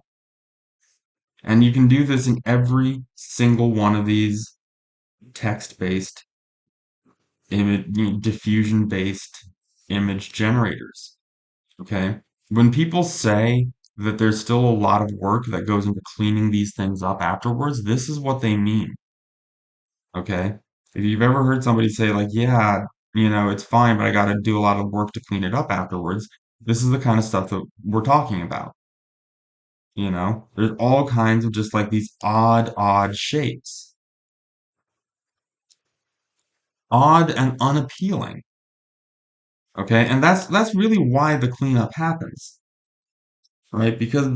And you can do this in every single one of these text-based image, diffusion-based image generators. Okay. When people say that there's still a lot of work that goes into cleaning these things up afterwards, this is what they mean. Okay. If you've ever heard somebody say, like, yeah, it's fine, but I got to do a lot of work to clean it up afterwards, this is the kind of stuff that we're talking about. There's all kinds of just like these odd shapes, odd and unappealing. Okay. And that's really why the cleanup happens, right? Because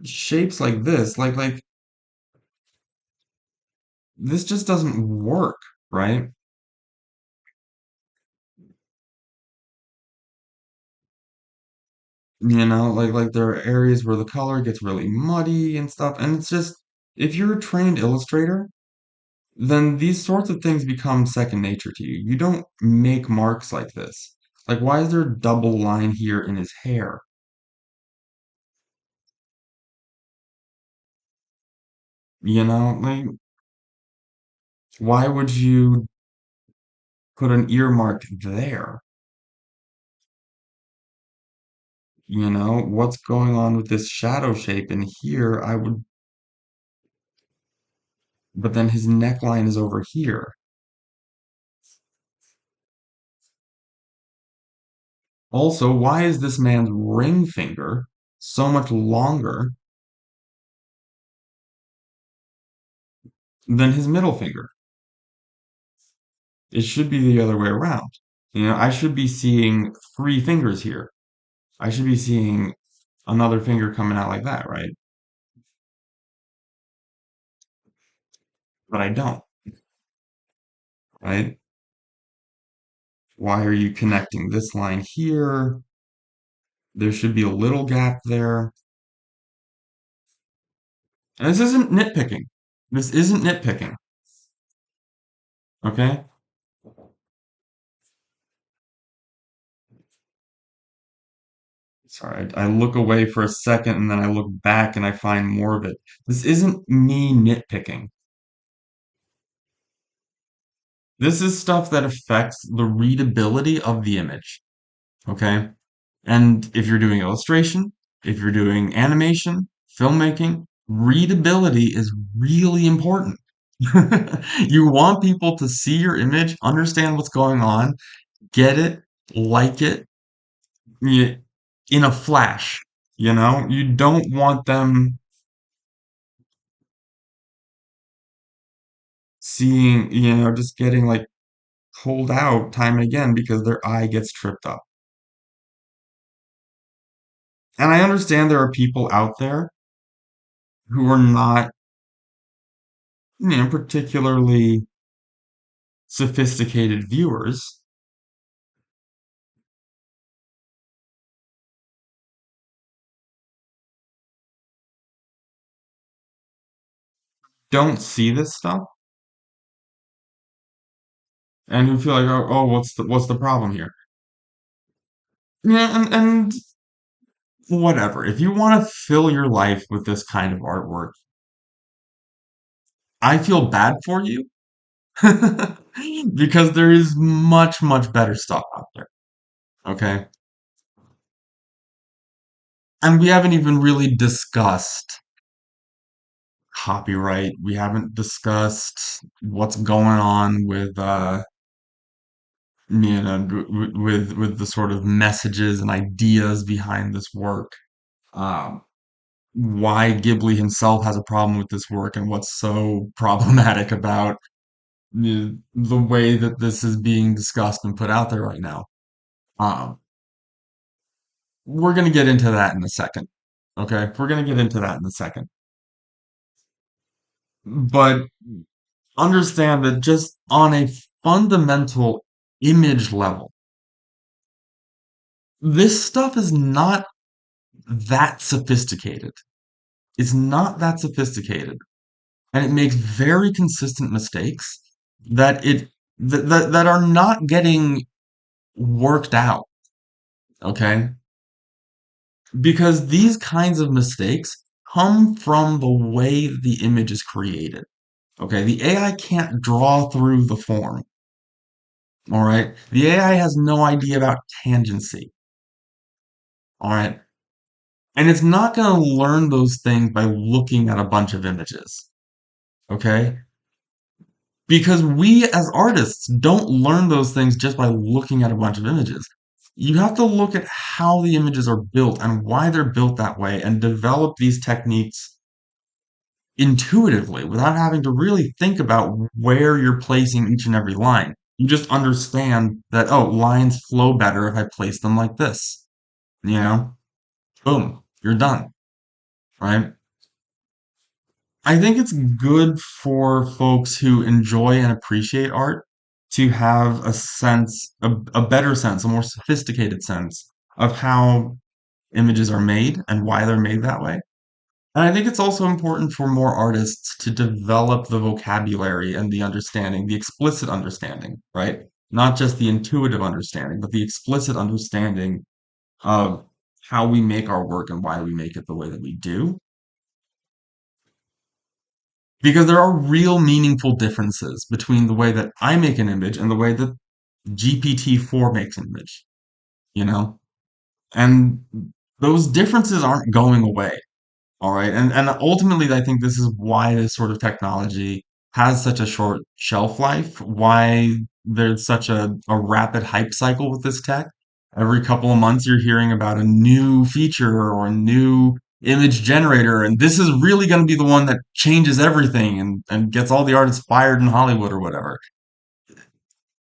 shapes like this, like this just doesn't work, right? Like there are areas where the color gets really muddy and stuff, and it's just if you're a trained illustrator, then these sorts of things become second nature to you. You don't make marks like this. Like why is there a double line here in his hair? Like why would you put an ear mark there? What's going on with this shadow shape in here? But then his neckline is over here. Also, why is this man's ring finger so much longer than his middle finger? It should be the other way around. I should be seeing three fingers here. I should be seeing another finger coming out like that, right? But I don't, right? Why are you connecting this line here? There should be a little gap there. And this isn't nitpicking. This isn't nitpicking, okay? Sorry, I look away for a second and then I look back and I find more of it. This isn't me nitpicking. This is stuff that affects the readability of the image, okay? And if you're doing illustration, if you're doing animation, filmmaking, readability is really important. You want people to see your image, understand what's going on, get it, like it, y- in a flash. You don't want them seeing, just getting like pulled out time and again because their eye gets tripped up. And I understand there are people out there who are not, particularly sophisticated viewers, don't see this stuff and who feel like, oh, what's the problem here? Yeah, and whatever. If you want to fill your life with this kind of artwork, I feel bad for you because there is much better stuff out there. Okay. And we haven't even really discussed copyright. We haven't discussed what's going on with with the sort of messages and ideas behind this work. Um, why Ghibli himself has a problem with this work and what's so problematic about the way that this is being discussed and put out there right now. Um, we're gonna get into that in a second. Okay, we're gonna get into that in a second. But understand that just on a fundamental image level, this stuff is not that sophisticated. It's not that sophisticated, and it makes very consistent mistakes that that are not getting worked out, okay? Because these kinds of mistakes come from the way the image is created. Okay, the AI can't draw through the form. All right, the AI has no idea about tangency. All right, and it's not going to learn those things by looking at a bunch of images. Okay, because we as artists don't learn those things just by looking at a bunch of images. You have to look at how the images are built and why they're built that way and develop these techniques intuitively without having to really think about where you're placing each and every line. You just understand that, oh, lines flow better if I place them like this. You know, boom, you're done, right? I think it's good for folks who enjoy and appreciate art to have a sense, a better sense, a more sophisticated sense of how images are made and why they're made that way. And I think it's also important for more artists to develop the vocabulary and the understanding, the explicit understanding, right? Not just the intuitive understanding, but the explicit understanding of how we make our work and why we make it the way that we do. Because there are real meaningful differences between the way that I make an image and the way that GPT-4 makes an image, you know? And those differences aren't going away. All right. And ultimately, I think this is why this sort of technology has such a short shelf life, why there's such a rapid hype cycle with this tech. Every couple of months, you're hearing about a new feature or a new image generator, and this is really going to be the one that changes everything and gets all the artists fired in Hollywood or whatever.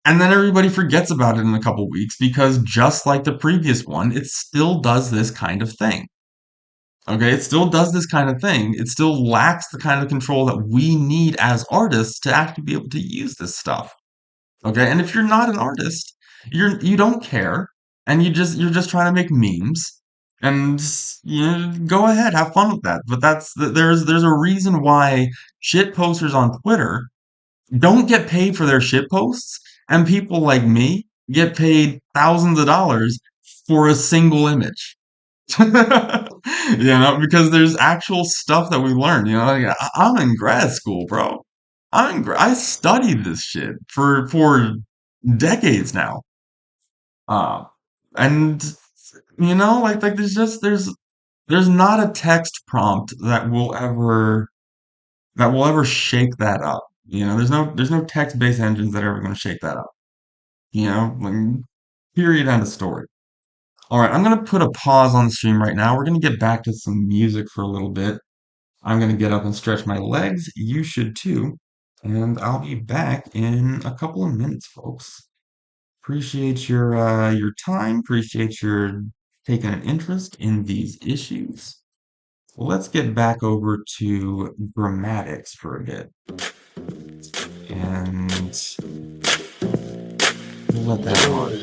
And then everybody forgets about it in a couple weeks because just like the previous one, it still does this kind of thing. Okay, it still does this kind of thing. It still lacks the kind of control that we need as artists to actually be able to use this stuff. Okay, and if you're not an artist, you don't care, and you're just trying to make memes, and go ahead, have fun with that. But there's a reason why shit posters on Twitter don't get paid for their shit posts, and people like me get paid thousands of dollars for a single image. Because there's actual stuff that we learn. Like, I'm in grad school, bro. I studied this shit for decades now. Uh, and like there's not a text prompt that will ever shake that up. There's no text-based engines that are ever going to shake that up. Like, period, end of story. All right, I'm going to put a pause on the stream right now. We're going to get back to some music for a little bit. I'm going to get up and stretch my legs. You should too. And I'll be back in a couple of minutes, folks. Appreciate your time. Appreciate your taking an interest in these issues. Let's get back over to grammatics for a bit. And we'll let that run.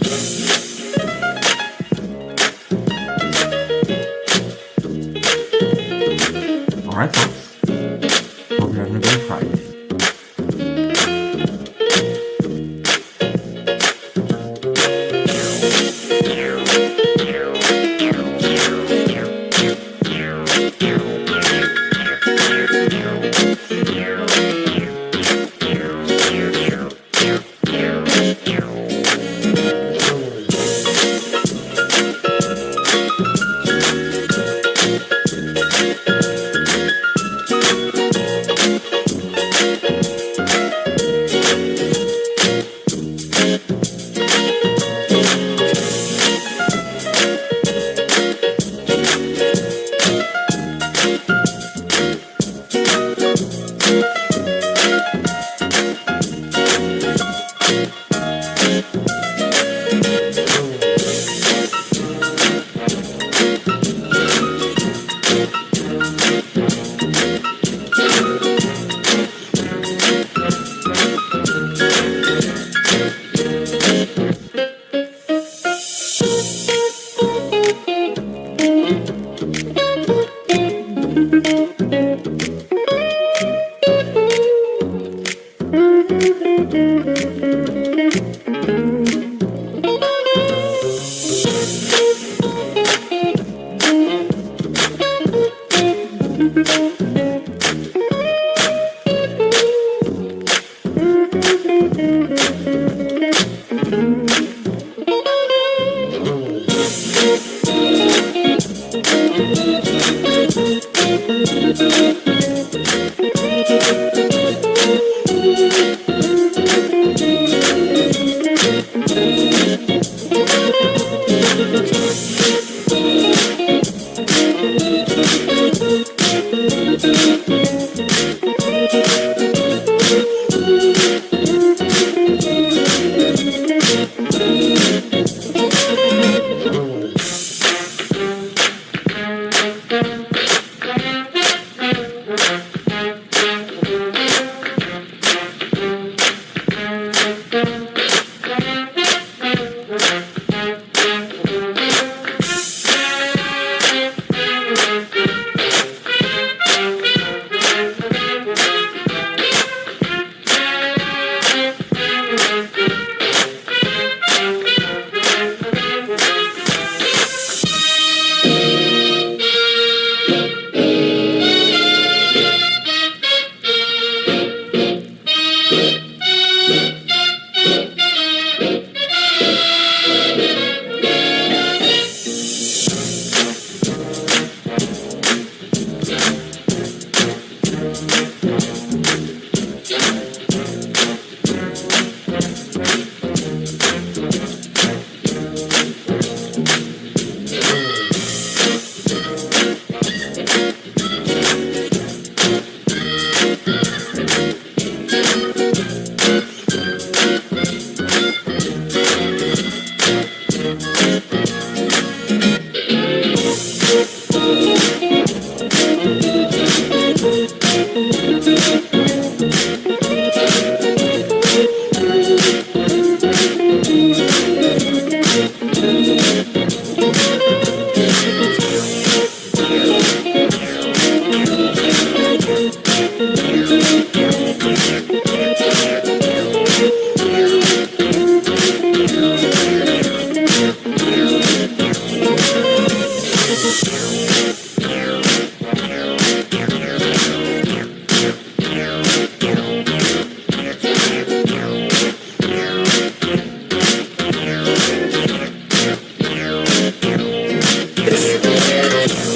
All right, folks. Hope you're having a great Friday.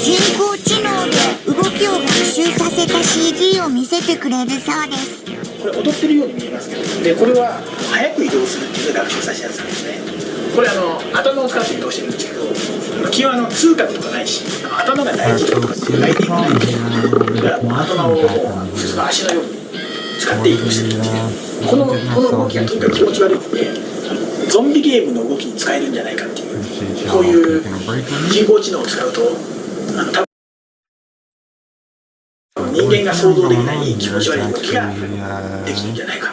人工知能で動きを学習させた CG を見せてくれるそうです。これ踊ってるように見えますけど、でこれは早く移動するっていうのを学習させたやつなんですね。これ頭を使って移動してるんですけど、基本痛覚とかないし、頭が大事とかっていう概念がないんですよ。だから頭を普通の足のように使って移動してるんですね。この動きがとにかく気持ち悪いので、ゾンビゲームの動きに使えるんじゃないかっていう、こういう人工知能を使うと多分人間が想像できない気持ち悪い動きができるんじゃないか。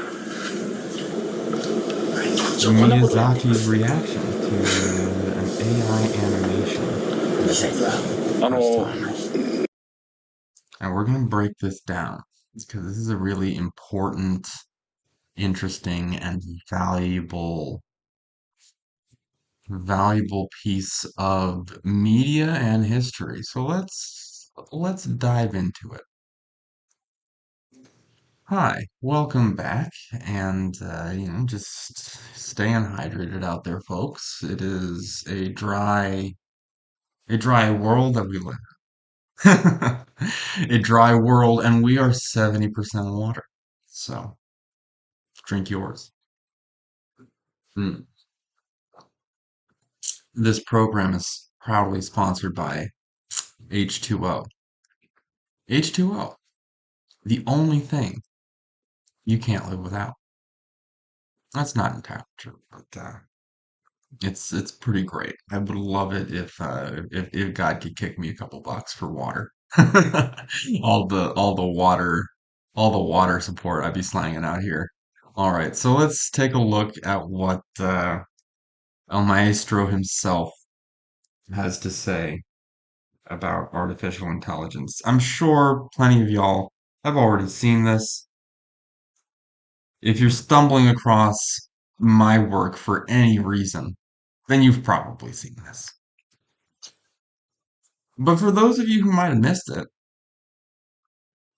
こんなことをやっています。 Miyazaki's reaction to an AI animation. 実際にはAnd we're going to break this down because this is a really important, interesting, and valuable piece of media and history. So let's dive into it. Hi, welcome back, and just staying hydrated out there, folks. It is a dry world that we live in. A dry world, and we are 70% water. So drink yours. Mm. This program is proudly sponsored by H2O. H2O, the only thing you can't live without. That's not entirely true, but it's pretty great. I would love it if God could kick me a couple bucks for water. All the water support I'd be slanging out here. All right, so let's take a look at what El Maestro himself has to say about artificial intelligence. I'm sure plenty of y'all have already seen this. If you're stumbling across my work for any reason, then you've probably seen this. But for those of you who might have missed it,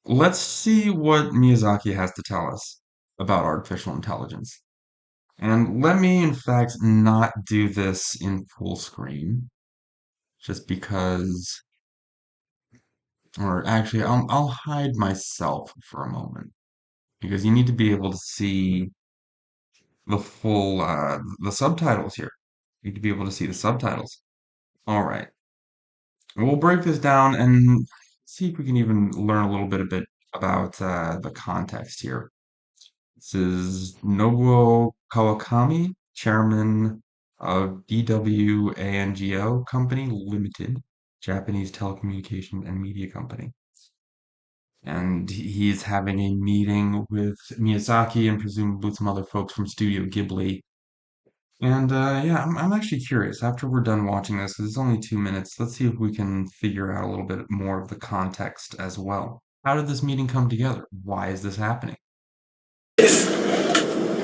let's see what Miyazaki has to tell us about artificial intelligence. And let me, in fact, not do this in full screen, just because, or actually, I'll hide myself for a moment, because you need to be able to see the subtitles here. You need to be able to see the subtitles. All right. We'll break this down and see if we can even learn a bit about the context here. This is Nobuo Kawakami, chairman of DWANGO Company Limited, Japanese telecommunication and media company. and he's having a meeting with Miyazaki and presumably some other folks from Studio Ghibli. And yeah, I'm actually curious. After we're done watching this, 'cause it's only 2 minutes, let's see if we can figure out a little bit more of the context as well. How did this meeting come together? Why is this happening?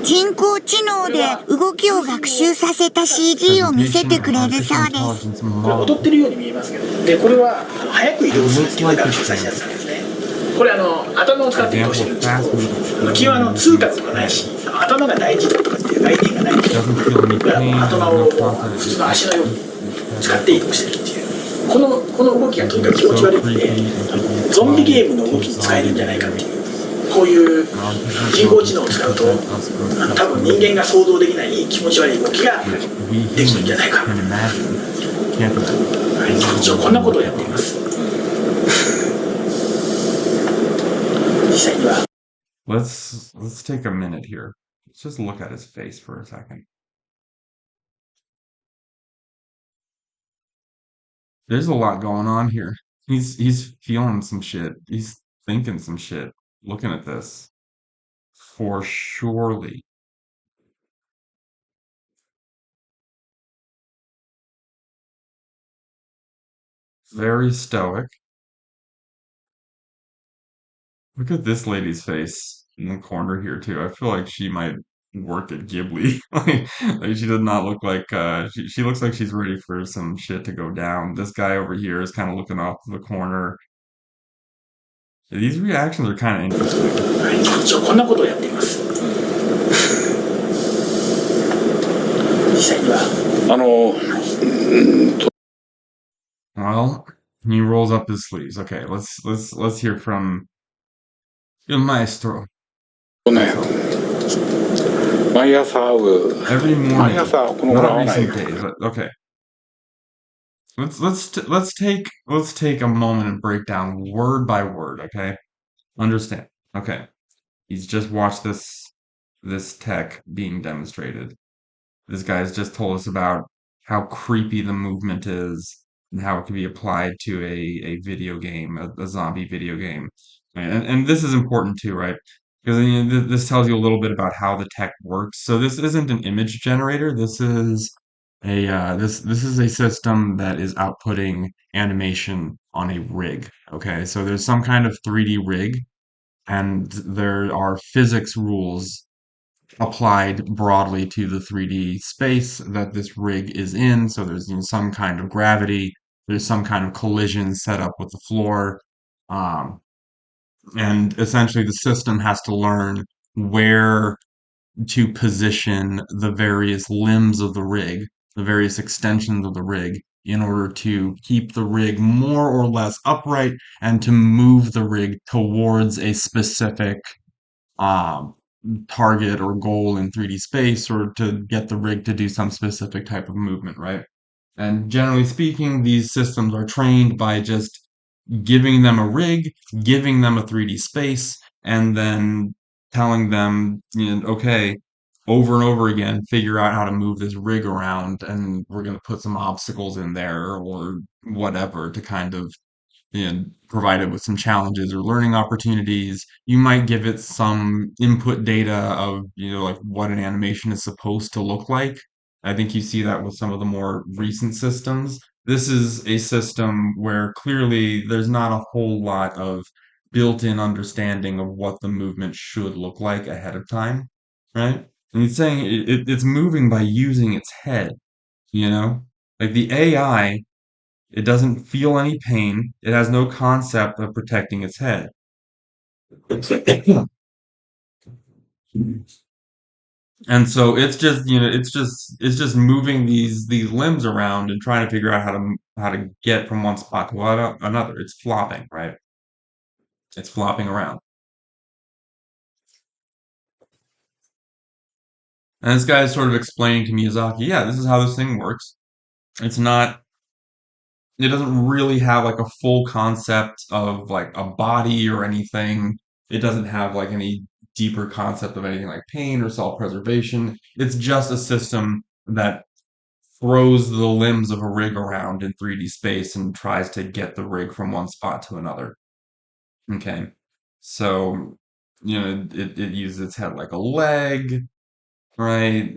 人工知能で動きを学習させた CG を見せて Presentation く of れるそう artificial です。 intelligence これ model. 踊ってるように見えますけど、でこれは早く移動するっていうのが学習させたやつなんですね。これ頭を使って移動してるんですけど、基本通貨とかないし、頭が大事だとかっていう概念がないんで、だから頭を普通の足のように使って移動してるっていう。この動きがとにかく気持ち悪いんで、ゾンビゲームの動きに使えるんじゃないかっていう。こういう人工知能を使うと多分人間が想像できない気持ち悪い動きができるんじゃないか。一応こんなことをやっています。実際には。Let's take a minute here. Let's just look at his face for a second. There's a lot going on here. He's feeling some shit. He's thinking some shit. Looking at this. For surely. Very stoic. Look at this lady's face in the corner here too. I feel like she might work at Ghibli. Like she does not look like she looks like she's ready for some shit to go down. This guy over here is kind of looking off the corner. These reactions are kind of interesting. 一応こんなことをやっています。実際にはWell, he rolls up his sleeves. Okay, let's hear from Il Maestro. 毎朝会う Every 毎 morning, 朝この頃 not 会わない recent days, but okay. Let's take a moment and break down word by word, okay? Understand. Okay. He's just watched this tech being demonstrated. This guy's just told us about how creepy the movement is and how it can be applied to a video game, a zombie video game. Right? And this is important too, right? Because this tells you a little bit about how the tech works. So this isn't an image generator. This is this is a system that is outputting animation on a rig. Okay, so there's some kind of 3D rig, and there are physics rules applied broadly to the 3D space that this rig is in. So there's some kind of gravity, there's some kind of collision set up with the floor. Um, and essentially, the system has to learn where to position the various limbs of the rig, the various extensions of the rig, in order to keep the rig more or less upright and to move the rig towards a specific um, target or goal in 3D space or to get the rig to do some specific type of movement, right? And generally speaking, these systems are trained by just giving them a rig, giving them a 3D space, and then telling them, okay, over and over again, figure out how to move this rig around, and we're going to put some obstacles in there or whatever to kind of provide it with some challenges or learning opportunities. You might give it some input data of, like what an animation is supposed to look like. I think you see that with some of the more recent systems. This is a system where clearly there's not a whole lot of built-in understanding of what the movement should look like ahead of time, right? And it's saying it's moving by using its head, you know? Like the AI, it doesn't feel any pain. It has no concept of protecting its head. And so it's just, it's just moving these limbs around and trying to figure out how to get from one spot to another. It's flopping, right? It's flopping around. And this guy is sort of explaining to Miyazaki, yeah, this is how this thing works. It's not it doesn't really have like a full concept of like a body or anything. It doesn't have like any deeper concept of anything like pain or self-preservation. It's just a system that throws the limbs of a rig around in 3D space and tries to get the rig from one spot to another. Okay. So, it uses its head like a leg, right?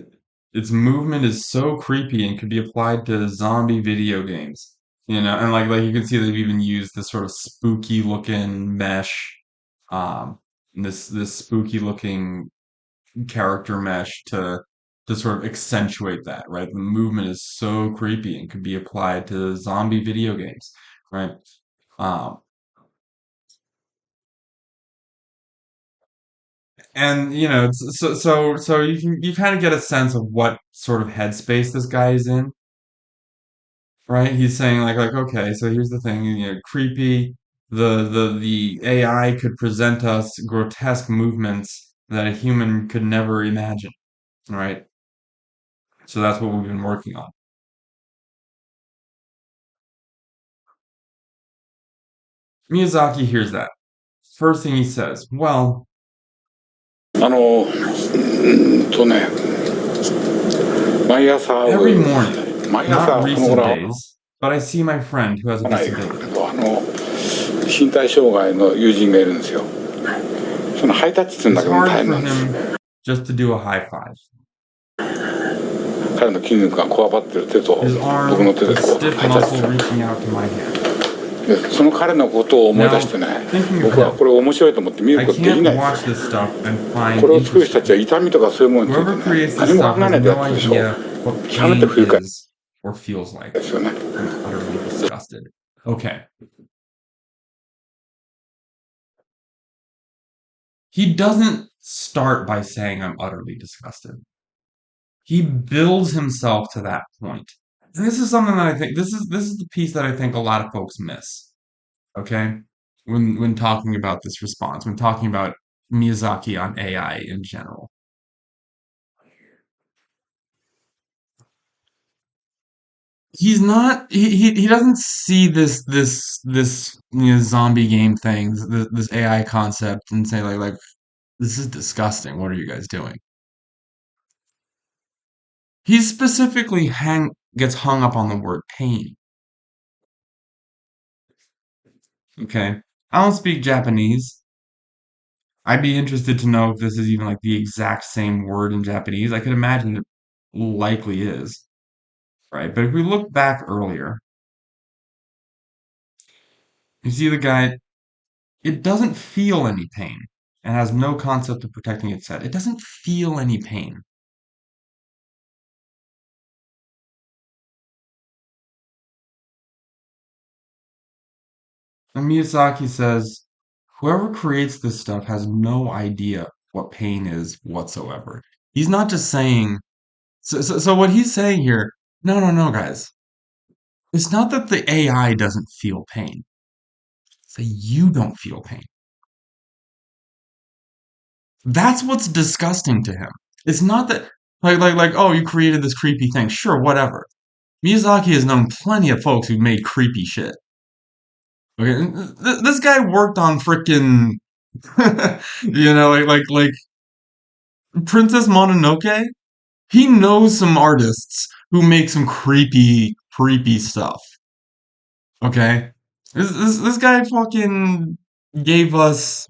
Its movement is so creepy and could be applied to zombie video games. And like you can see they've even used this sort of spooky looking mesh, um, this spooky looking character mesh to sort of accentuate that, right? The movement is so creepy and could be applied to zombie video games, right? Um, and so you kind of get a sense of what sort of headspace this guy is in, right? He's saying like okay, so here's the thing, creepy. The AI could present us grotesque movements that a human could never imagine, right? So that's what we've been working on. Miyazaki hears that. First thing he says, well, 毎朝会 every う morning, 毎 not 朝この recent 頃は days, but I see my friend who has a 来ないけ disability. ど身体障害の友人がいるんですよ。そのハイタッチするんだ It's けども hard 大変 for なんです。 him just to do a high five. 彼の筋肉がこわばってる手と His 僕の arm, 手で a こう stiff ハイタッチす muscle る。 reaching out to my hand. でその彼のことを思い出してね、 thinking of 僕はこれ面白いと思って見 I ることでき can't ないで watch す this stuff and よ。 find これを作る人た interesting. ちは痛みとかそういうものについ Whoever てね、 creates this 何も stuff 考えな has いでや no ってるでしょ。 idea what 極めて pain 不愉快 is or feels like. ですよね。I'm utterly disgusted. Okay. He doesn't start by saying I'm utterly disgusted. He builds himself to that point. And this is something that I think this is the piece that I think a lot of folks miss. Okay? When talking about this response, when talking about Miyazaki on AI in general. He's not he doesn't see this zombie game thing, this AI concept and say like this is disgusting. What are you guys doing? He specifically gets hung up on the word pain. Okay. I don't speak Japanese. I'd be interested to know if this is even like the exact same word in Japanese. I could imagine it likely is, right? But if we look back earlier, you see the guy, it doesn't feel any pain and has no concept of protecting its head. It doesn't feel any pain. And Miyazaki says, whoever creates this stuff has no idea what pain is whatsoever. He's not just saying, so what he's saying here, no, guys. It's not that the AI doesn't feel pain. It's that you don't feel pain. That's what's disgusting to him. It's not that oh, you created this creepy thing. Sure, whatever. Miyazaki has known plenty of folks who've made creepy shit. Okay, this guy worked on frickin' like Princess Mononoke. He knows some artists who make some creepy stuff. Okay, this guy fucking gave us,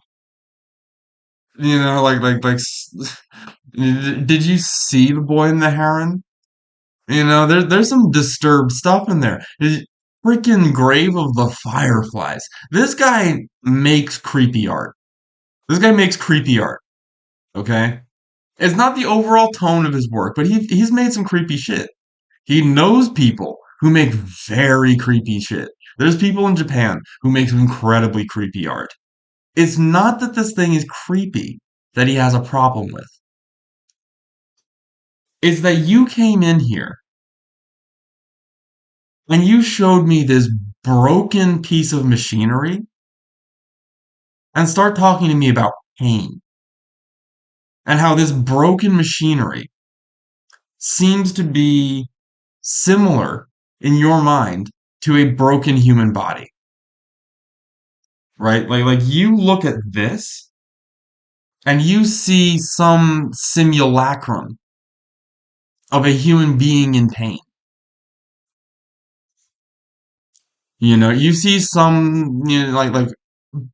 did you see The Boy and the Heron? There's some disturbed stuff in there. Freaking Grave of the Fireflies. This guy makes creepy art. This guy makes creepy art. Okay? It's not the overall tone of his work, but he's made some creepy shit. He knows people who make very creepy shit. There's people in Japan who make some incredibly creepy art. It's not that this thing is creepy that he has a problem with. It's that you came in here and you showed me this broken piece of machinery and start talking to me about pain and how this broken machinery seems to be similar in your mind to a broken human body, right? Like you look at this and you see some simulacrum of a human being in pain. You see some, like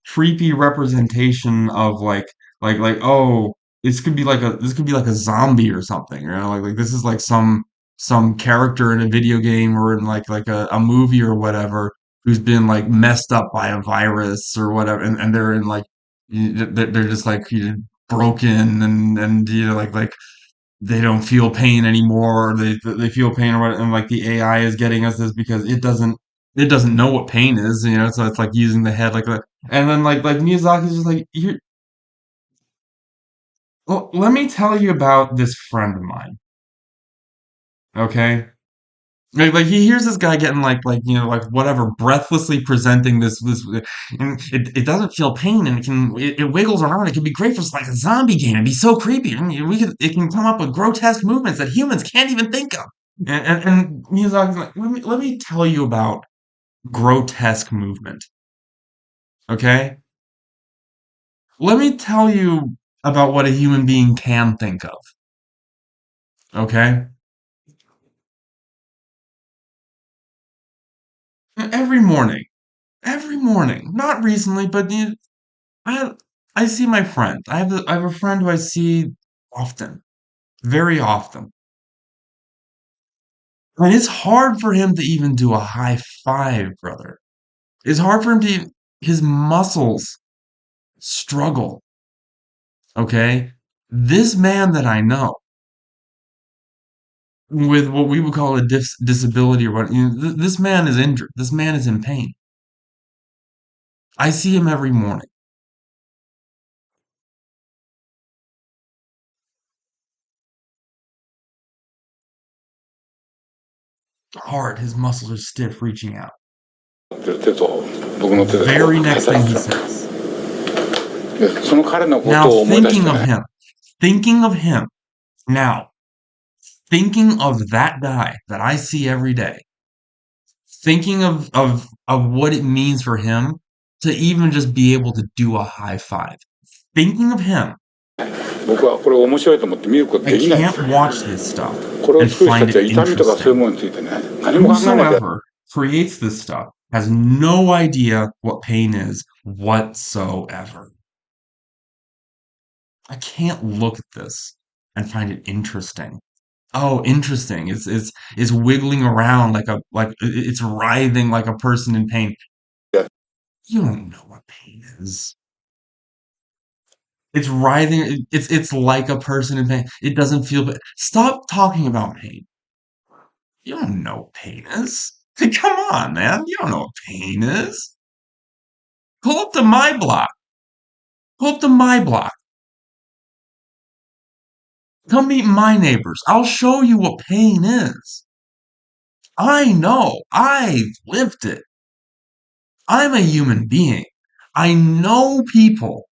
creepy representation of like oh this could be like a zombie or something, you know, like this is like some character in a video game or in like a movie or whatever who's been like messed up by a virus or whatever, and they're in like they're just like broken and you know like they don't feel pain anymore, or they feel pain or what, and like the AI is getting us this because it doesn't know what pain is, you know, so it's like using the head like that. And then like Miyazaki's just like, you well, let me tell you about this friend of mine, okay? Like he hears this guy getting like you know like whatever breathlessly presenting this and it doesn't feel pain and it wiggles around. It can be great for like a zombie game. It'd be so creepy. I mean, it can come up with grotesque movements that humans can't even think of. And Miyazaki's like, let me tell you about grotesque movement, okay? Let me tell you about what a human being can think of, okay? Every morning, not recently, but I I see my friend. I have a friend who I see often, very often. And it's hard for him to even do a high five, brother. It's hard for him to his muscles struggle, okay? This man that I know with what we would call a disability or what, you know, this man is injured. This man is in pain. I see him every morning. Hard. His muscles are stiff reaching out. 手と僕の The 手でこう very 配 next 達 thing he する。says. で、その彼のこ Now とを思い出し thinking て of ね、him, thinking of him. Now thinking of that guy that I see every day, thinking of what it means for him to even just be able to do a high five. Thinking of him, 僕はこれ面白いと思って見ること I できないんですよ can't ね。watch this stuff これを and 作る人 find たち it は痛みとかそういう interesting. ものについてね、何も考えないで、 Whosoever creates this stuff has no idea what pain is whatsoever. I can't look at this and find it interesting. Oh, interesting. It's wiggling around like it's writhing like a person in pain. You don't know what pain is. It's writhing. It's like a person in pain. It doesn't feel but stop talking about pain. You don't know what pain is. Come on, man. You don't know what pain is. Pull up to my block. Pull up to my block. Come meet my neighbors. I'll show you what pain is. I know. I've lived it. I'm a human being. I know people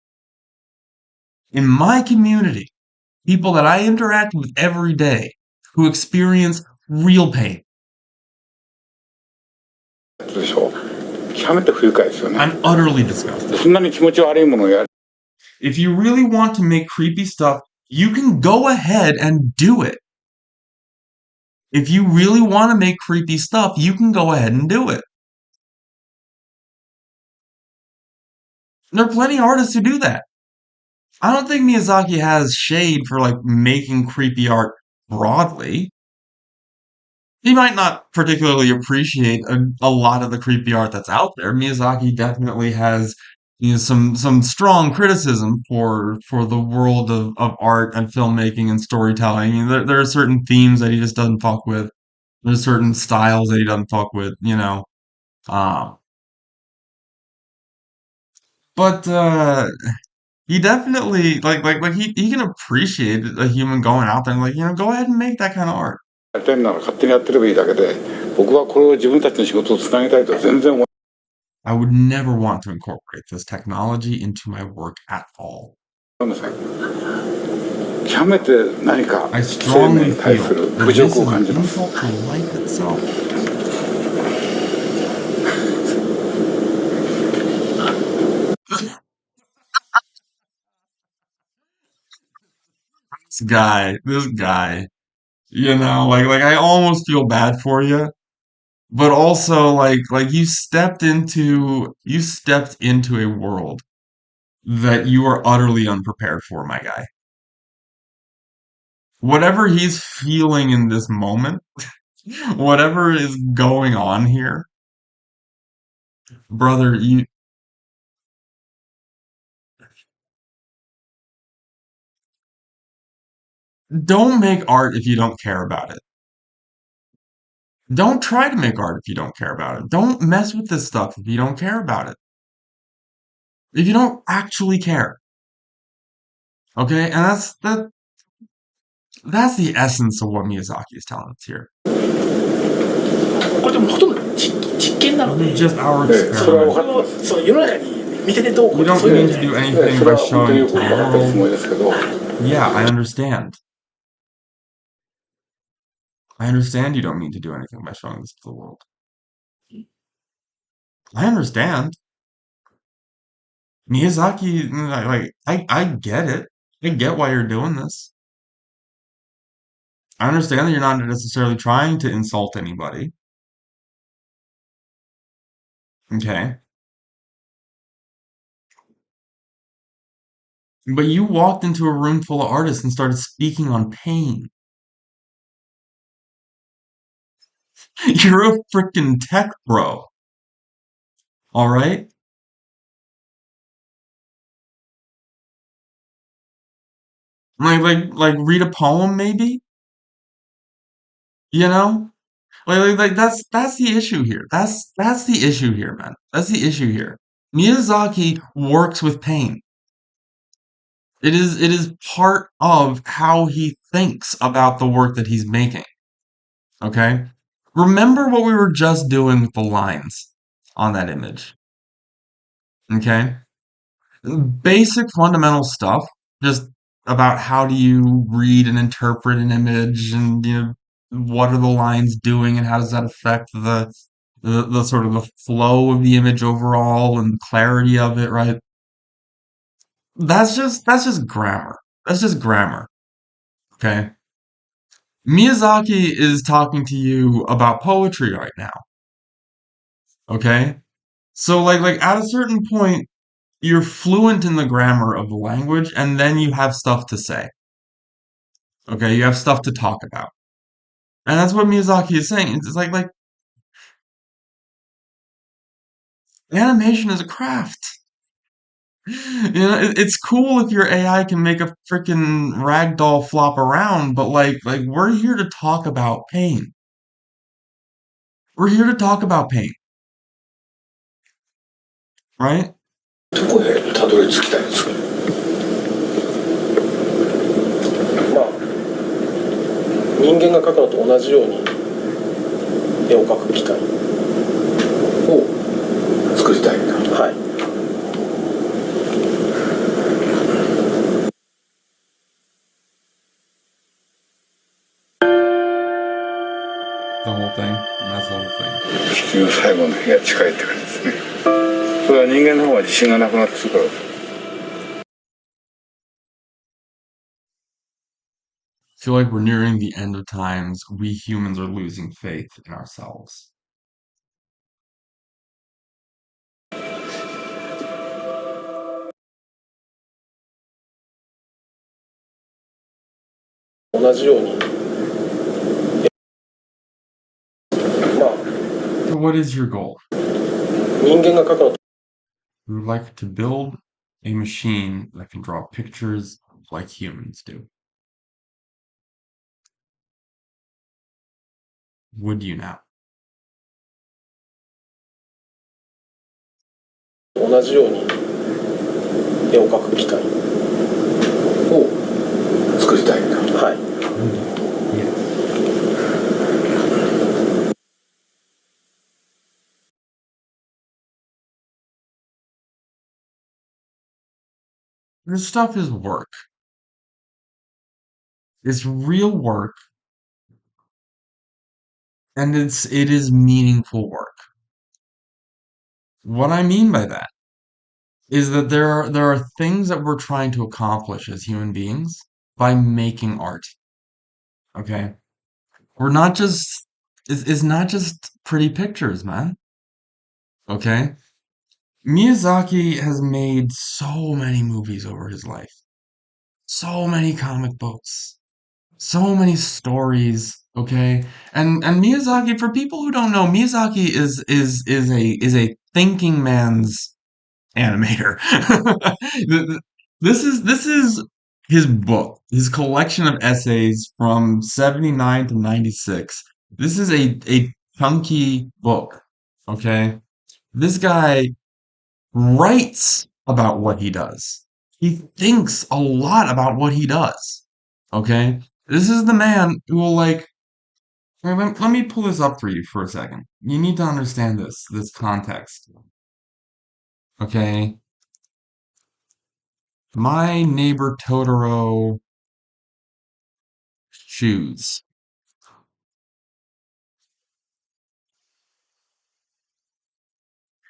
in my community, people that I interact with every day, who experience real pain. でしょ。極めて不愉快ですよね。I'm utterly disgusted. そんなに気持ち悪いものをやる。If you really want to make creepy stuff, you can go ahead and do it. If you really want to make creepy stuff, you can go ahead and do it. There are plenty of artists who do that. I don't think Miyazaki has shade for like making creepy art broadly. He might not particularly appreciate a lot of the creepy art that's out there. Miyazaki definitely has, you know, some strong criticism for the world of art and filmmaking and storytelling. You know, there are certain themes that he just doesn't fuck with. There's certain styles that he doesn't fuck with, you know. Um, but he definitely like he can appreciate a human going out there and like, you know, go ahead and make that kind of art. やりたいなら勝手にやってればいいだけで、僕はこれを自分たちの仕事をつなげたいとは全然思 I would never want to incorporate this technology into my work at all. いません。極めて何か I 生命 strongly に対 feel する that 侮 this 辱 is を感 an じます。 insult to life itself. This guy, you know, like I almost feel bad for you but also like you stepped into a world that you are utterly unprepared for, my guy. Whatever he's feeling in this moment, whatever is going on here, brother, you don't make art if you don't care about it. Don't try to make art if you don't care about it. Don't mess with this stuff if you don't care about it. If you don't actually care, okay? And that's the essence of what Miyazaki is telling us here. これでもほとんど実験なので、Just our それは分 experiment. それをその世の中に見せてどうこう You って don't そういうの need じゃ to ない do です。anything それ by は本当に showing よ to く the 分かったつも world. りですけど、 Yeah, I understand. I understand you don't need to do anything by showing this to the world. I understand. Miyazaki, I get it. I get why you're doing this. I understand that you're not necessarily trying to insult anybody. Okay. But you walked into a room full of artists and started speaking on pain. You're a freaking tech bro. All right? Like read a poem maybe? You know? Like that's the issue here. That's the issue here, man. That's the issue here. Miyazaki works with pain. It is part of how he thinks about the work that he's making. Okay? Remember what we were just doing with the lines on that image. Okay? Basic fundamental stuff, just about how do you read and interpret an image and what are the lines doing and how does that affect the sort of the flow of the image overall and clarity of it, right? That's just grammar. That's just grammar. Okay. Miyazaki is talking to you about poetry right now. Okay. So like at a certain point, you're fluent in the grammar of the language, and then you have stuff to say. Okay, you have stuff to talk about. And that's what Miyazaki is saying. It's like animation is a craft. It's cool if your AI can make a freaking ragdoll flop around, but like we're here to talk about pain. We're here to talk about pain, right? どこへたどり着きたいんですか。まあ人間が描くのと同じように絵を描く機械を作りたいんだ。はい The whole thing. That's the whole thing. 地球の最後の日が近いって感じですね。それは人間の方が自信がなくなってくるからです。I feel like we're nearing the end of times. We humans are losing faith in ourselves. 同じようにまあ So what is your goal? 人間が描くのと We would like to build a machine that can draw pictures like humans do. Would you now? 同じように絵を描く機械を作りたいんだ。はい Yes. This stuff is work. It's real work, and it is meaningful work. What I mean by that is that there are things that we're trying to accomplish as human beings by making art. Okay? We're not just is not just pretty pictures, man. Okay? Miyazaki has made so many movies over his life, so many comic books, so many stories. Okay, and Miyazaki, for people who don't know, Miyazaki is a thinking man's animator. This is his book, his collection of essays from 79 to 96. This is a chunky book. Okay, this guy writes about what he does. He thinks a lot about what he does. Okay? This is the man who will like let me pull this up for you for a second. You need to understand this context. Okay? My neighbor Totoro shoes.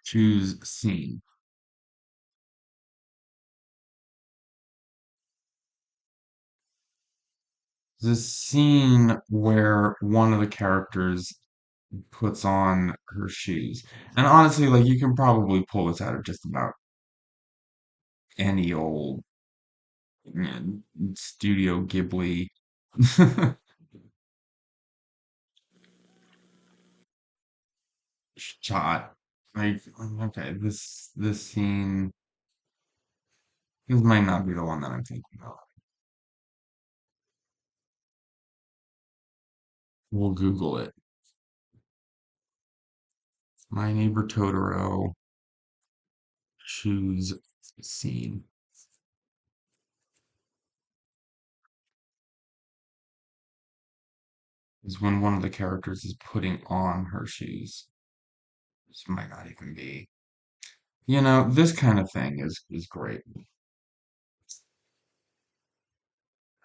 Shoes scene. This scene where one of the characters puts on her shoes. And honestly, like you can probably pull this out of just about any old yeah, Studio Ghibli shot. Like, okay, this scene, this might not be the one that I'm thinking of. We'll Google it. My neighbor Totoro shoes scene is when one of the characters is putting on her shoes. This might not even be. This kind of thing is great.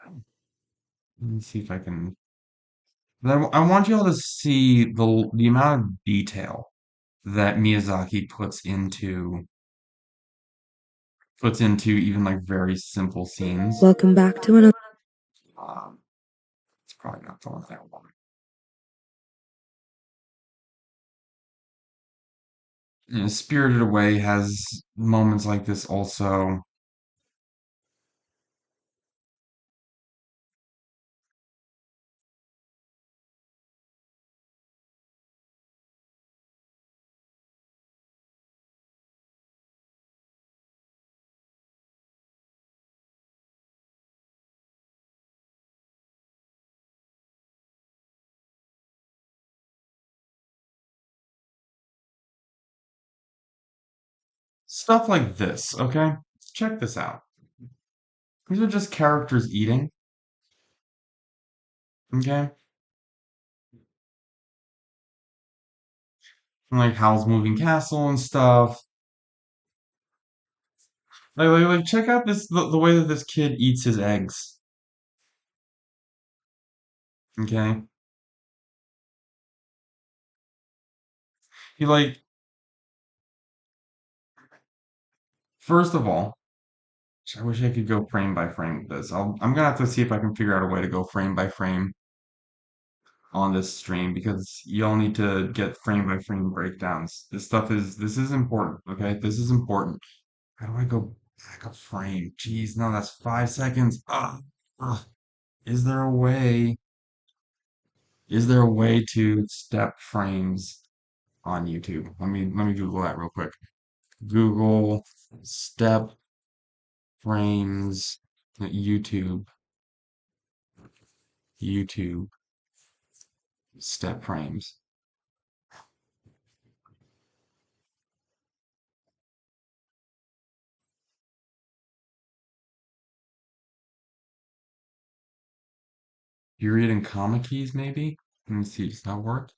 Let me see if I can. I want you all to see the amount of detail that Miyazaki puts into even like very simple scenes. Welcome back to another. Um, it's probably not the one that I want. Spirited Away has moments like this also. Stuff like this, okay? Check this out. These are just characters eating, okay? And like Howl's Moving Castle and stuff. Like check out the way that this kid eats his eggs, okay? He like, first of all, I wish I could go frame by frame with this. I'm gonna have to see if I can figure out a way to go frame by frame on this stream because you'll need to get frame by frame breakdowns. This is important, okay? This is important. How do I go back a frame? Jeez, no, that's 5 seconds. Ugh. Is there a way? Is there a way to step frames on YouTube? Let me Google that real quick. Google step frames YouTube YouTube step frames. Period and comma keys, maybe? Let me see, does that work?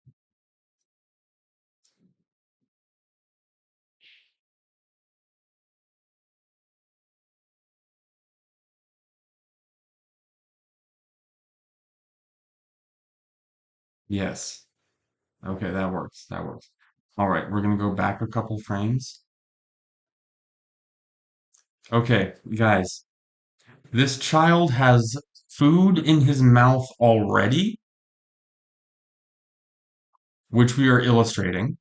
Yes. Okay, that works. That works. All right, we're gonna go back a couple frames. Okay, guys, this child has food in his mouth already. which we are illustrating,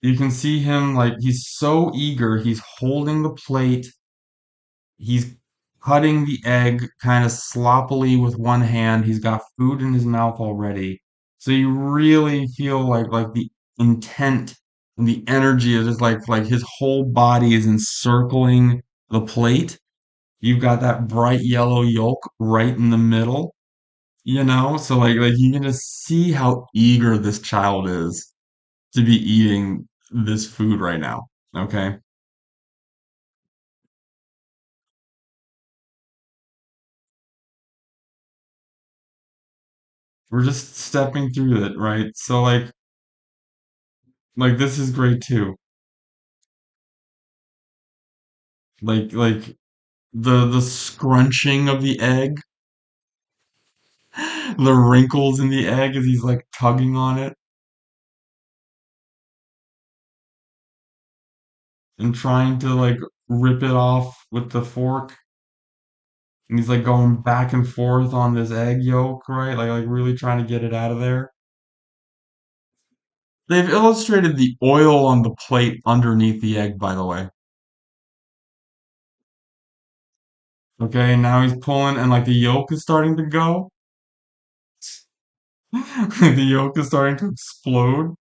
you can see him like he's so eager. He's holding the plate. He's cutting the egg kind of sloppily with one hand. He's got food in his mouth already. So you really feel like the intent and the energy is just like his whole body is encircling the plate. You've got that bright yellow yolk right in the middle, So like you can just see how eager this child is to be eating this food right now. Okay? We're just stepping through it, right? So like this is great too. Like the scrunching of the egg, the wrinkles in the egg as he's like tugging on it and trying to like rip it off with the fork. And he's like going back and forth on this egg yolk, right? Like really trying to get it out of there. They've illustrated the oil on the plate underneath the egg, by the way. Okay, now he's pulling and like the yolk is starting to go. The yolk is starting to explode.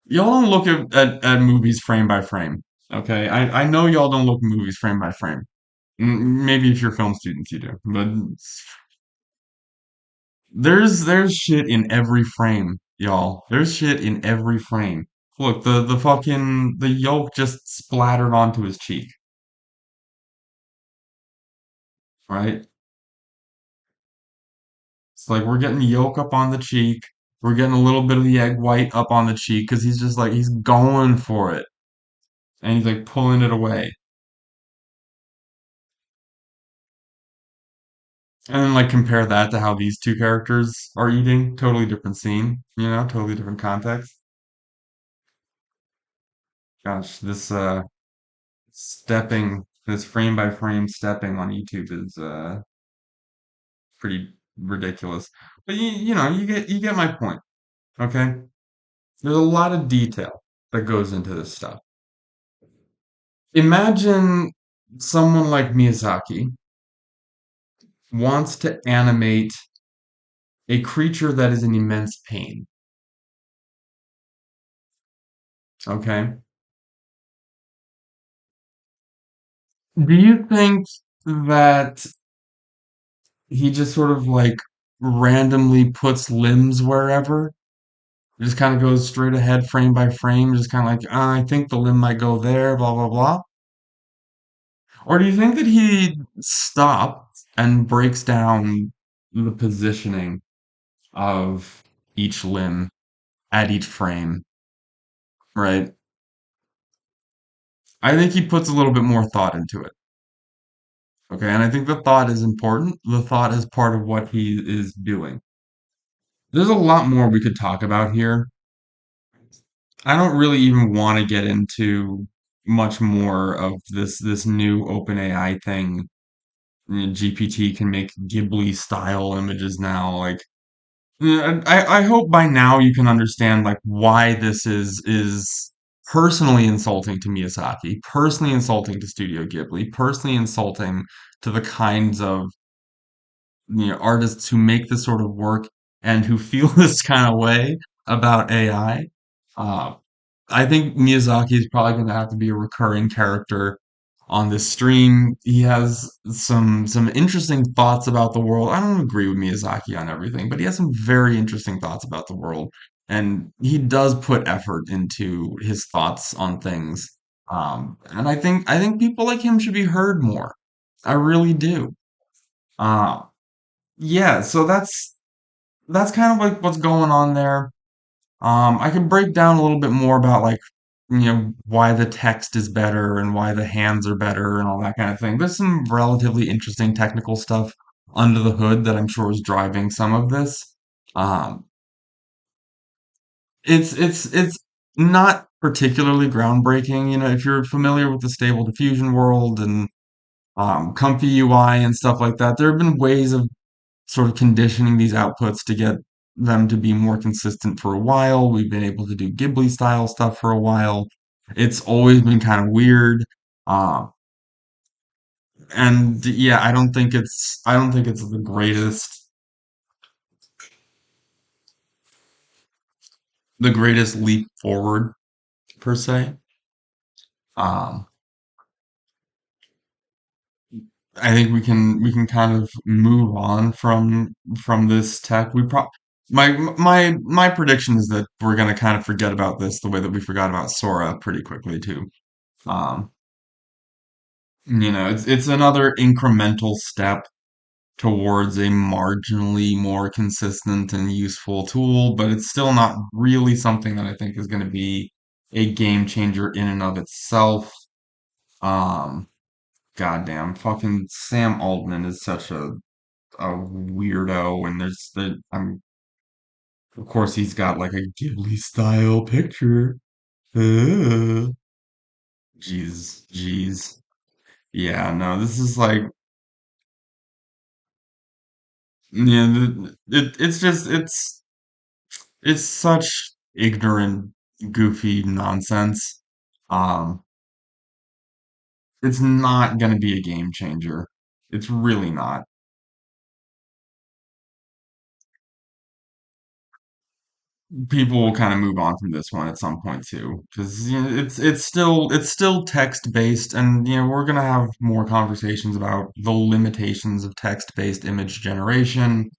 Y'all don't look at movies frame by frame. Okay, I know y'all don't look movies frame by frame. Maybe if you're film students, you do. But there's shit in every frame, y'all. There's shit in every frame. Look, the fucking the yolk just splattered onto his cheek, right? It's like we're getting yolk up on the cheek. We're getting a little bit of the egg white up on the cheek because he's just like he's going for it and he's like pulling it away. And then like compare that to how these two characters are eating. Totally different scene, totally different context. Gosh, this stepping, this frame by frame stepping on YouTube is pretty ridiculous. But you get my point, okay? There's a lot of detail that goes into this stuff. Imagine someone like Miyazaki wants to animate a creature that is in immense pain, okay? Do you think that he just sort of like randomly puts limbs wherever? Just kind of goes straight ahead frame by frame, just kind of like, I think the limb might go there, blah, blah, blah. Or do you think that he stops and breaks down the positioning of each limb at each frame, right? I think he puts a little bit more thought into it. Okay, and I think the thought is important. The thought is part of what he is doing. There's a lot more we could talk about here. I don't really even want to get into much more of this new OpenAI thing. GPT can make Ghibli style images now. Like, I hope by now you can understand like why this is personally insulting to Miyazaki, personally insulting to Studio Ghibli, personally insulting to the kinds of artists who make this sort of work and who feel this kind of way about AI. Uh, I think Miyazaki is probably going to have to be a recurring character on this stream. He has some interesting thoughts about the world. I don't agree with Miyazaki on everything, but he has some very interesting thoughts about the world, and he does put effort into his thoughts on things. And I think people like him should be heard more. I really do. Uh, yeah, so that's kind of like what's going on there. I can break down a little bit more about like, why the text is better and why the hands are better and all that kind of thing. There's some relatively interesting technical stuff under the hood that I'm sure is driving some of this. Um, it's not particularly groundbreaking, if you're familiar with the Stable Diffusion world and comfy UI and stuff like that. There have been ways of sort of conditioning these outputs to get them to be more consistent for a while. We've been able to do Ghibli style stuff for a while. It's always been kind of weird. Um, and yeah, I don't think it's the greatest leap forward per se. Um, I think we can kind of move on from this tech. My prediction is that we're gonna kind of forget about this the way that we forgot about Sora pretty quickly too. Um, it's another incremental step towards a marginally more consistent and useful tool, but it's still not really something that I think is going to be a game changer in and of itself. Um, Goddamn, fucking Sam Altman is such a weirdo, and of course he's got like a Ghibli style picture. Uh, jeez. Yeah, no, this is like, yeah, it's such ignorant, goofy nonsense. Um, it's not gonna be a game changer. It's really not. People will kind of move on from this one at some point too, because it's still text based, and we're gonna have more conversations about the limitations of text based image generation.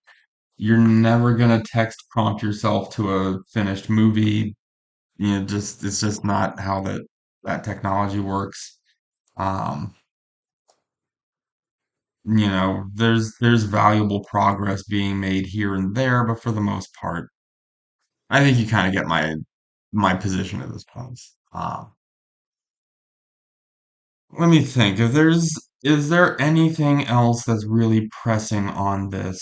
You're never gonna text prompt yourself to a finished movie. Just it's just not how that technology works. Um, there's valuable progress being made here and there, but for the most part, I think you kind of get my position at this point. Let me think. If there's Is there anything else that's really pressing on this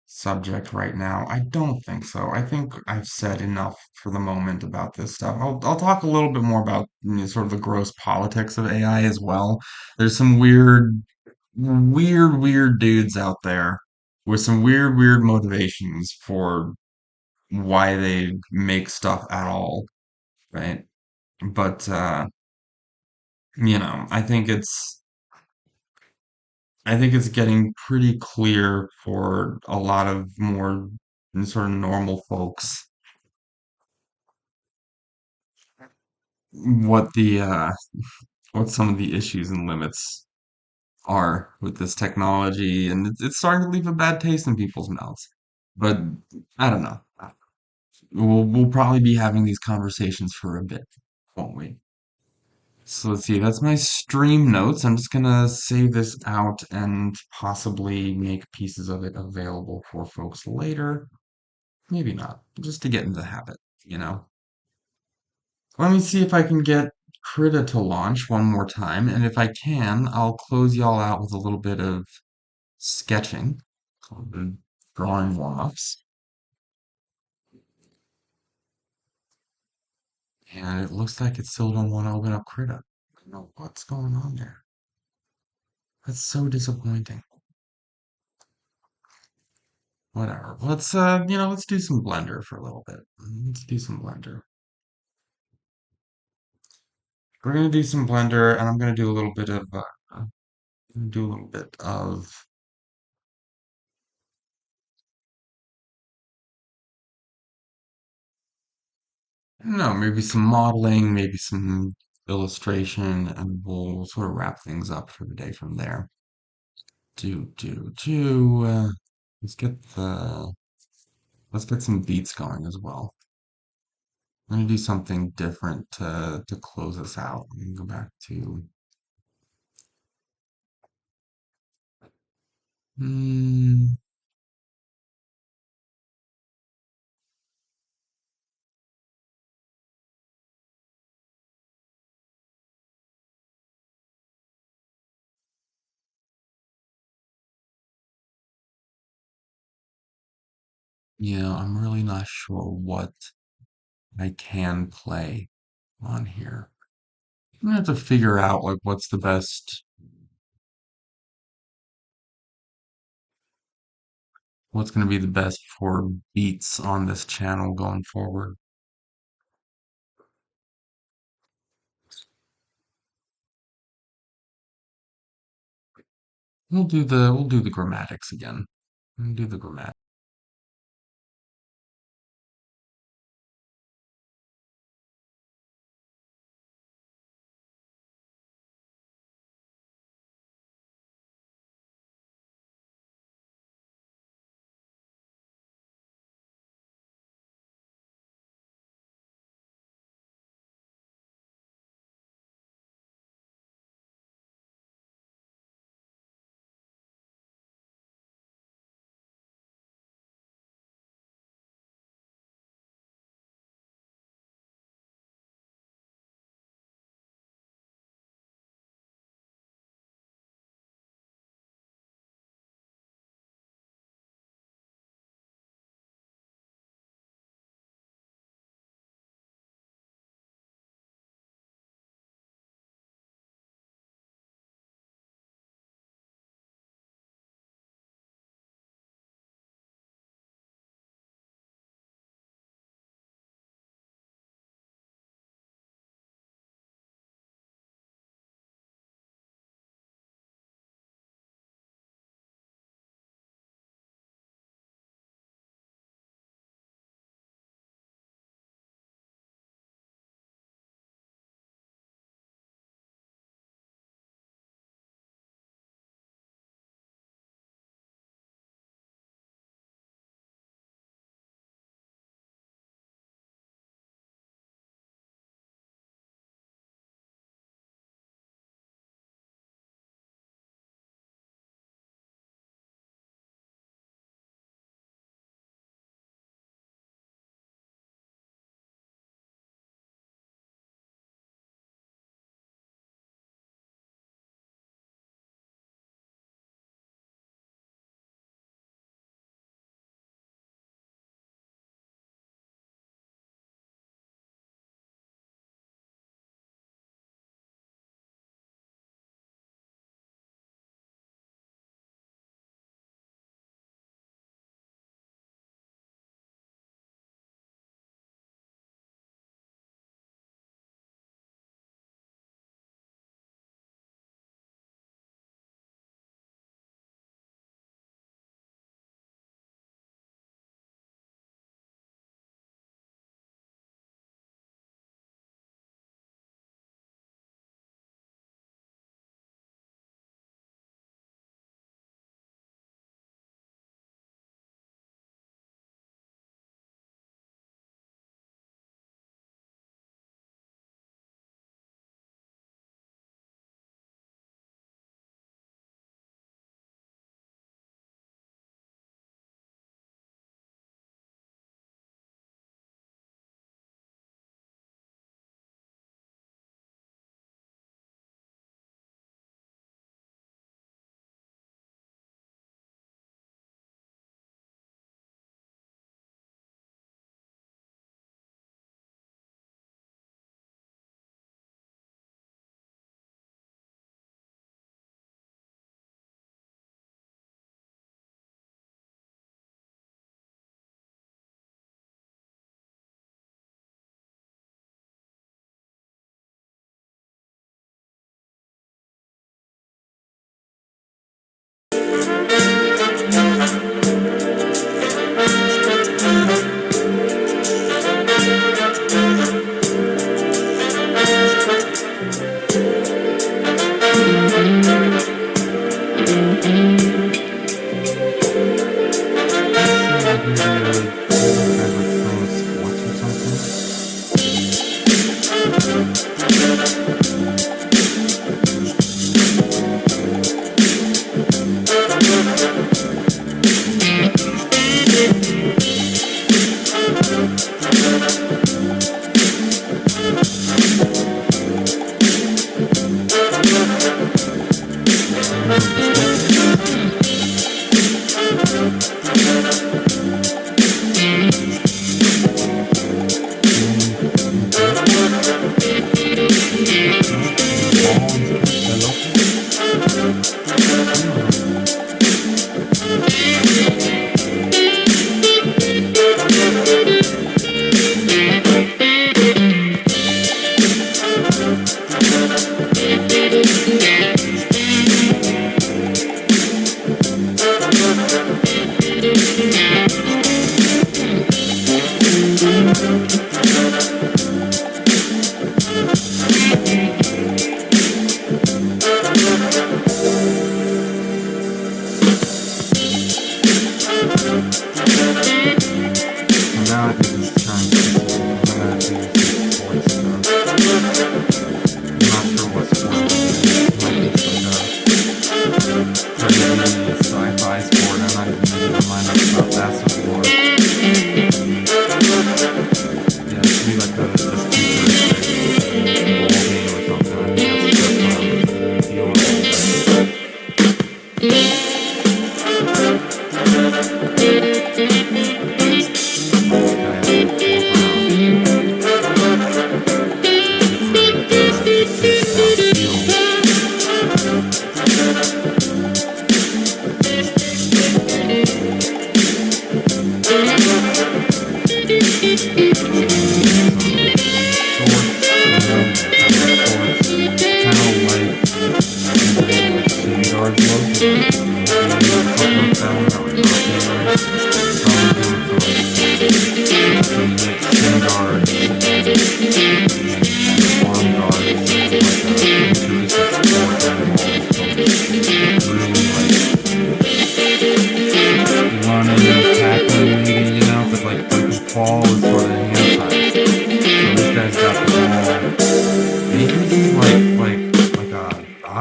subject right now? I don't think so. I think I've said enough for the moment about this stuff. I'll talk a little bit more about sort of the gross politics of AI as well. There's some weird dudes out there with some weird motivations for why they make stuff at all, right? But I think it's getting pretty clear for a lot of more sort of normal folks what the what some of the issues and limits are with this technology, and it's starting to leave a bad taste in people's mouths. But I don't know. We'll probably be having these conversations for a bit, won't we? So let's see, that's my stream notes. I'm just gonna save this out and possibly make pieces of it available for folks later. Maybe not, just to get into the habit, you know? Let me see if I can get Krita to launch one more time, and if I can, I'll close y'all out with a little bit of sketching, called the drawing warm-ups. And it looks like it still don't want to open up Krita. I don't know what's going on there. That's so disappointing. Whatever. Let's do some Blender for a little bit. Let's do some Blender. We're gonna do some Blender, and I'm gonna do a little bit of do a little bit of I don't know, maybe some modeling, maybe some illustration, and we'll sort of wrap things up for the day from there. Do. Let's get the let's get some beats going as well. I'm gonna do something different to close us out. We can go back to. Hmm. I'm really not sure what I can play on here. I'm gonna have to figure out like what's the best what's going to be the best for beats on this channel going forward. We'll do the grammatics again. We'll do the grammatics.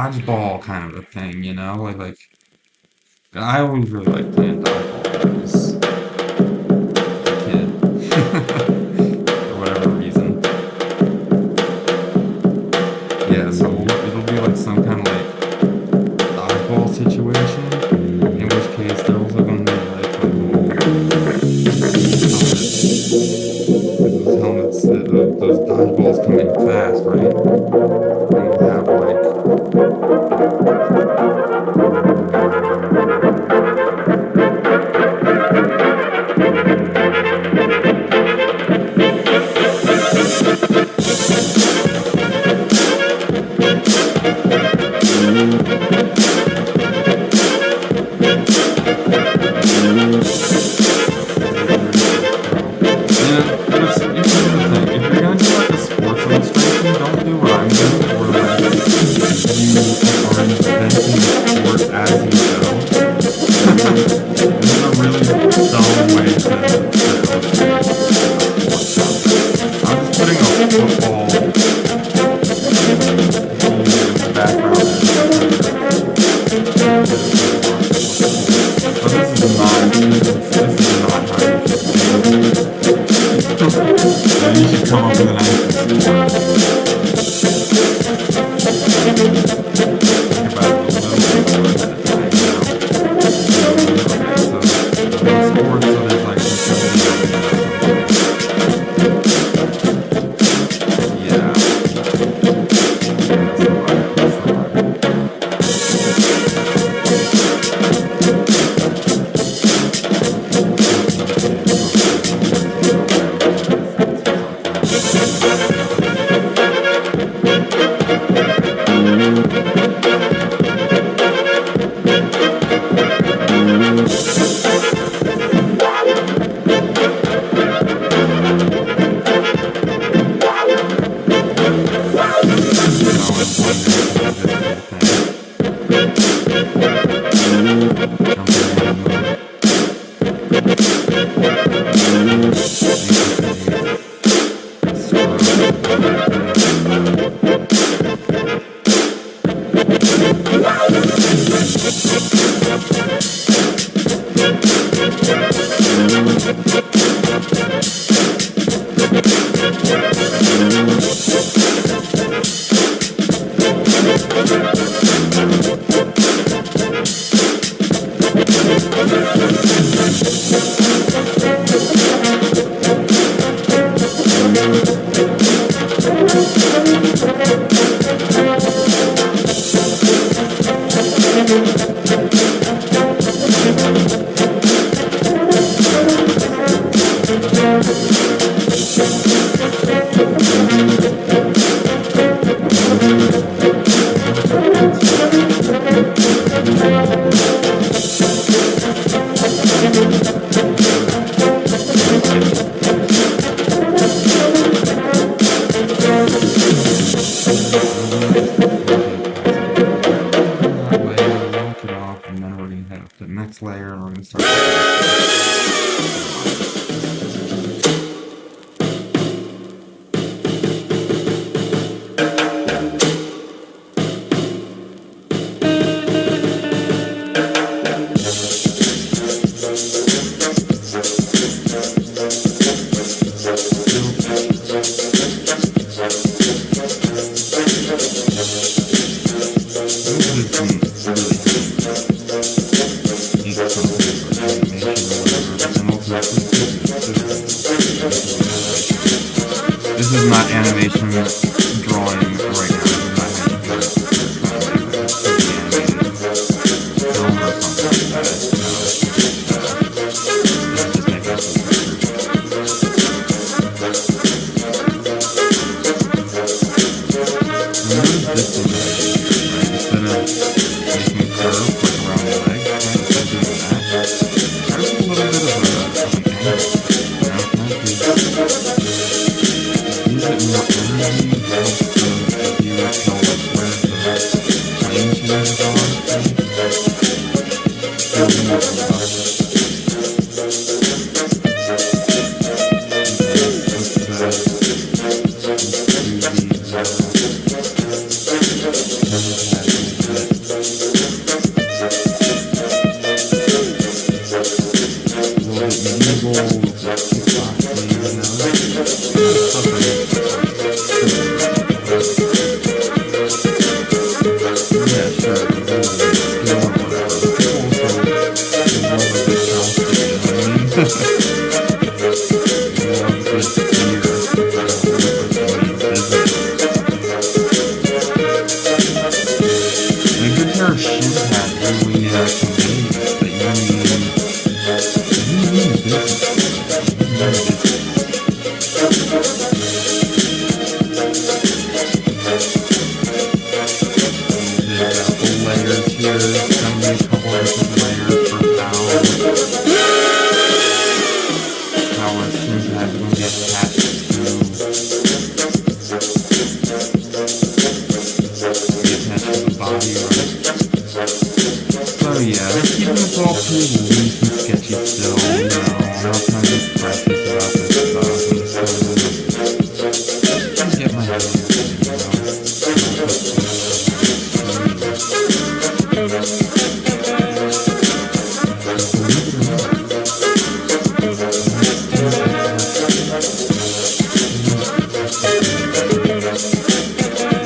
dodgeball kind of a thing, you know? Like I always really liked playing dodgeball when I was a kid. For whatever reason. Yeah, so it'll be like some kind of like dodgeball situation, in which case they're also going to be like little helmets. Those dodgeballs come in fast, right? And we'll have like if you're gonna do like a sports illustration, don't do what I'm doing, where like you are inventing the sport as you go. This is a really dumb way to illustrate a sports concept. I'm just putting a football in the background. But this is not how you should do it. You should come up with an actual sport. Think about it a little bit more ahead of time, you know? Okay, so sports, so there's like some yeah. That's the vibe, that's the vibe. Next layer, and we're going to start. This is not animation drawing right now. This is not how you do it. It's kind of like a 2D animated film or something like that. This is just making us look notice this thing right here, right? Instead of making a curve like around the leg, right? Instead of doing that, there's a little bit of an angle. You know, use it more energy, helps the viewer tell like where the plane changes are. Feels more robust. Let's do these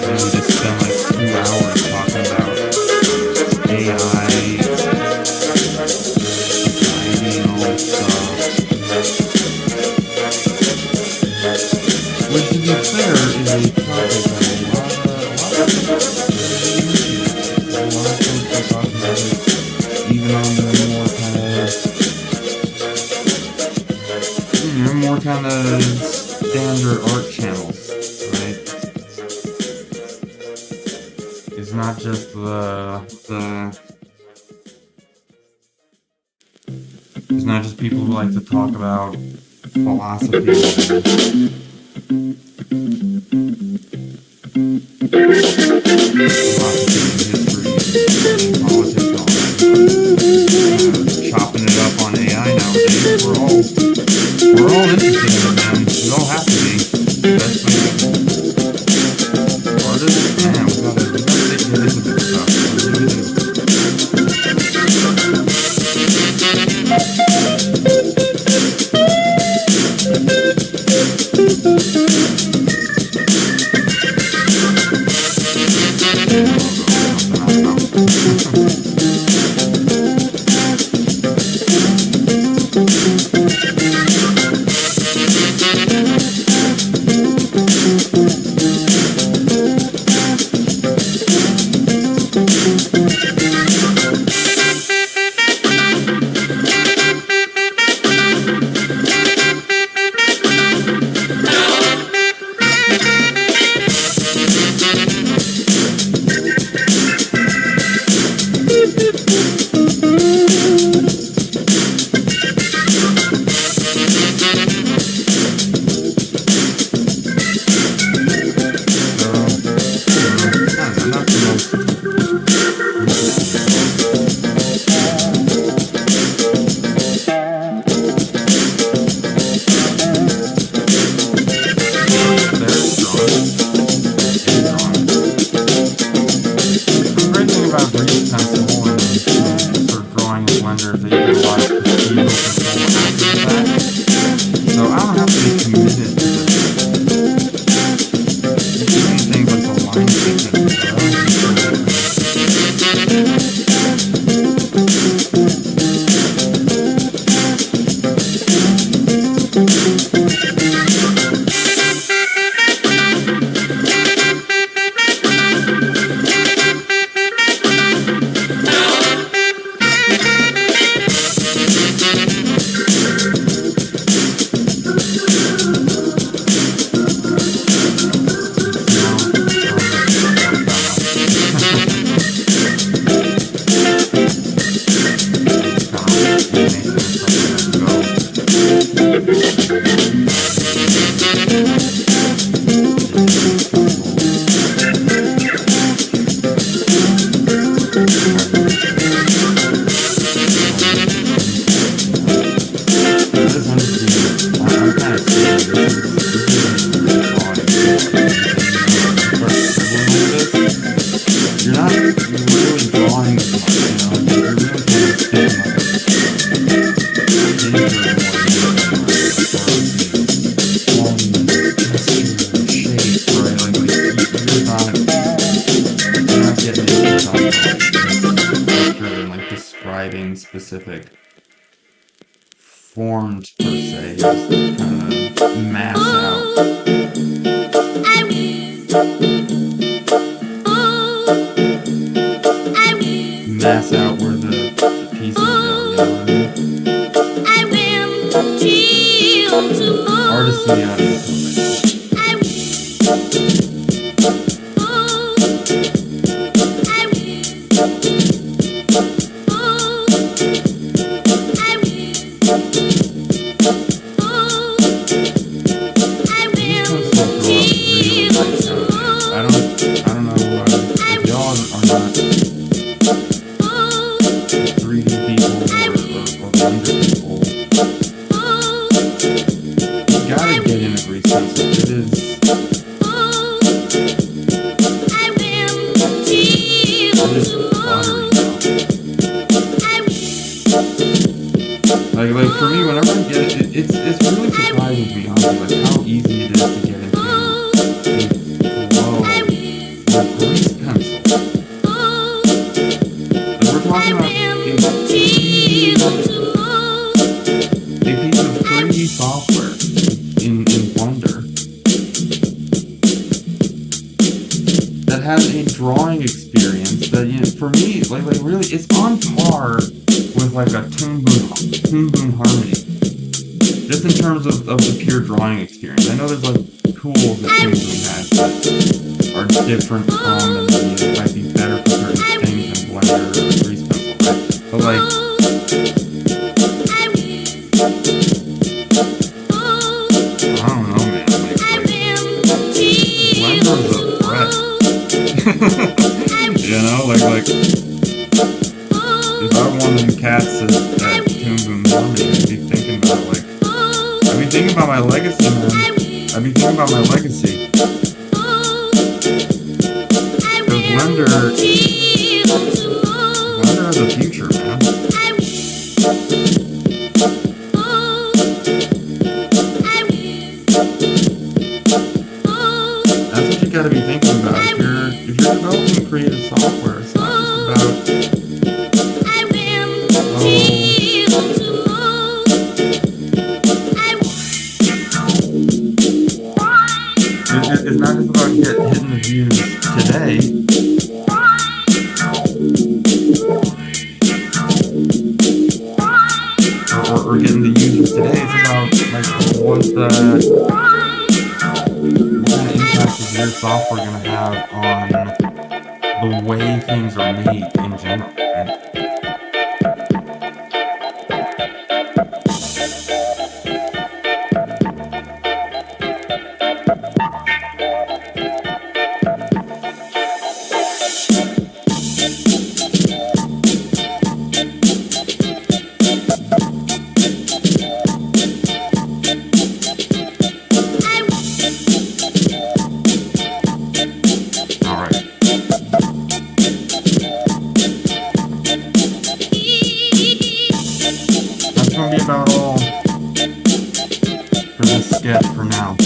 Really just spent like 2 hours talking about AI, society, and all this stuff. Which, to be fair, is a topic that a lot of people are talking about it, even on the more kind of standard art channels, right? It's not just it's not just people who like to talk about philosophy and history and politics and all that. Chopping it up on AI nowadays. We're all interested in it, man. We all have to be. Especially artists. Man, we gotta get into this stuff. We really do. Specific forms per se, just to kind of mass out where the pieces go, you know what I mean? Artists in the audience. Gotta get in agreement. has a drawing experience that, you know, for me, like really, it's on par with like a Toon Boom Harmony. Just in terms of the pure drawing experience. I know there's like tools that Toon Boom has that are different from and you know, might be better for certain things than Blender or Grease Pencil, right? But like, I don't know, man. Blender's a threat. You know, like if I were one of them cats at Toon Boom Harmony, I'd be thinking about like, I'd be thinking about my legacy, man. I'd be thinking about my legacy. Because Blender has a future, man. That's what you gotta be thinking about. If you're developing creative software, it's not just about it's not just about hitting the views today. Or getting the users today. It's about like what kind of impact is your software going to have on the way things are made in general, right? Be about all for this sketch for now.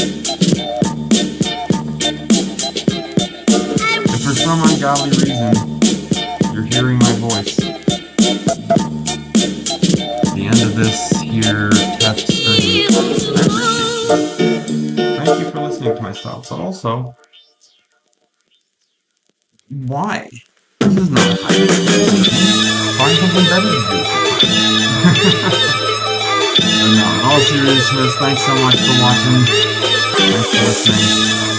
If for some ungodly reason you're hearing my voice at the end of this here test stream, I appreciate you. Thank you for listening to myself, but also, why? This is not a high. Find something better to do. But no, in all seriousness, thanks so much for watching. Thanks for listening.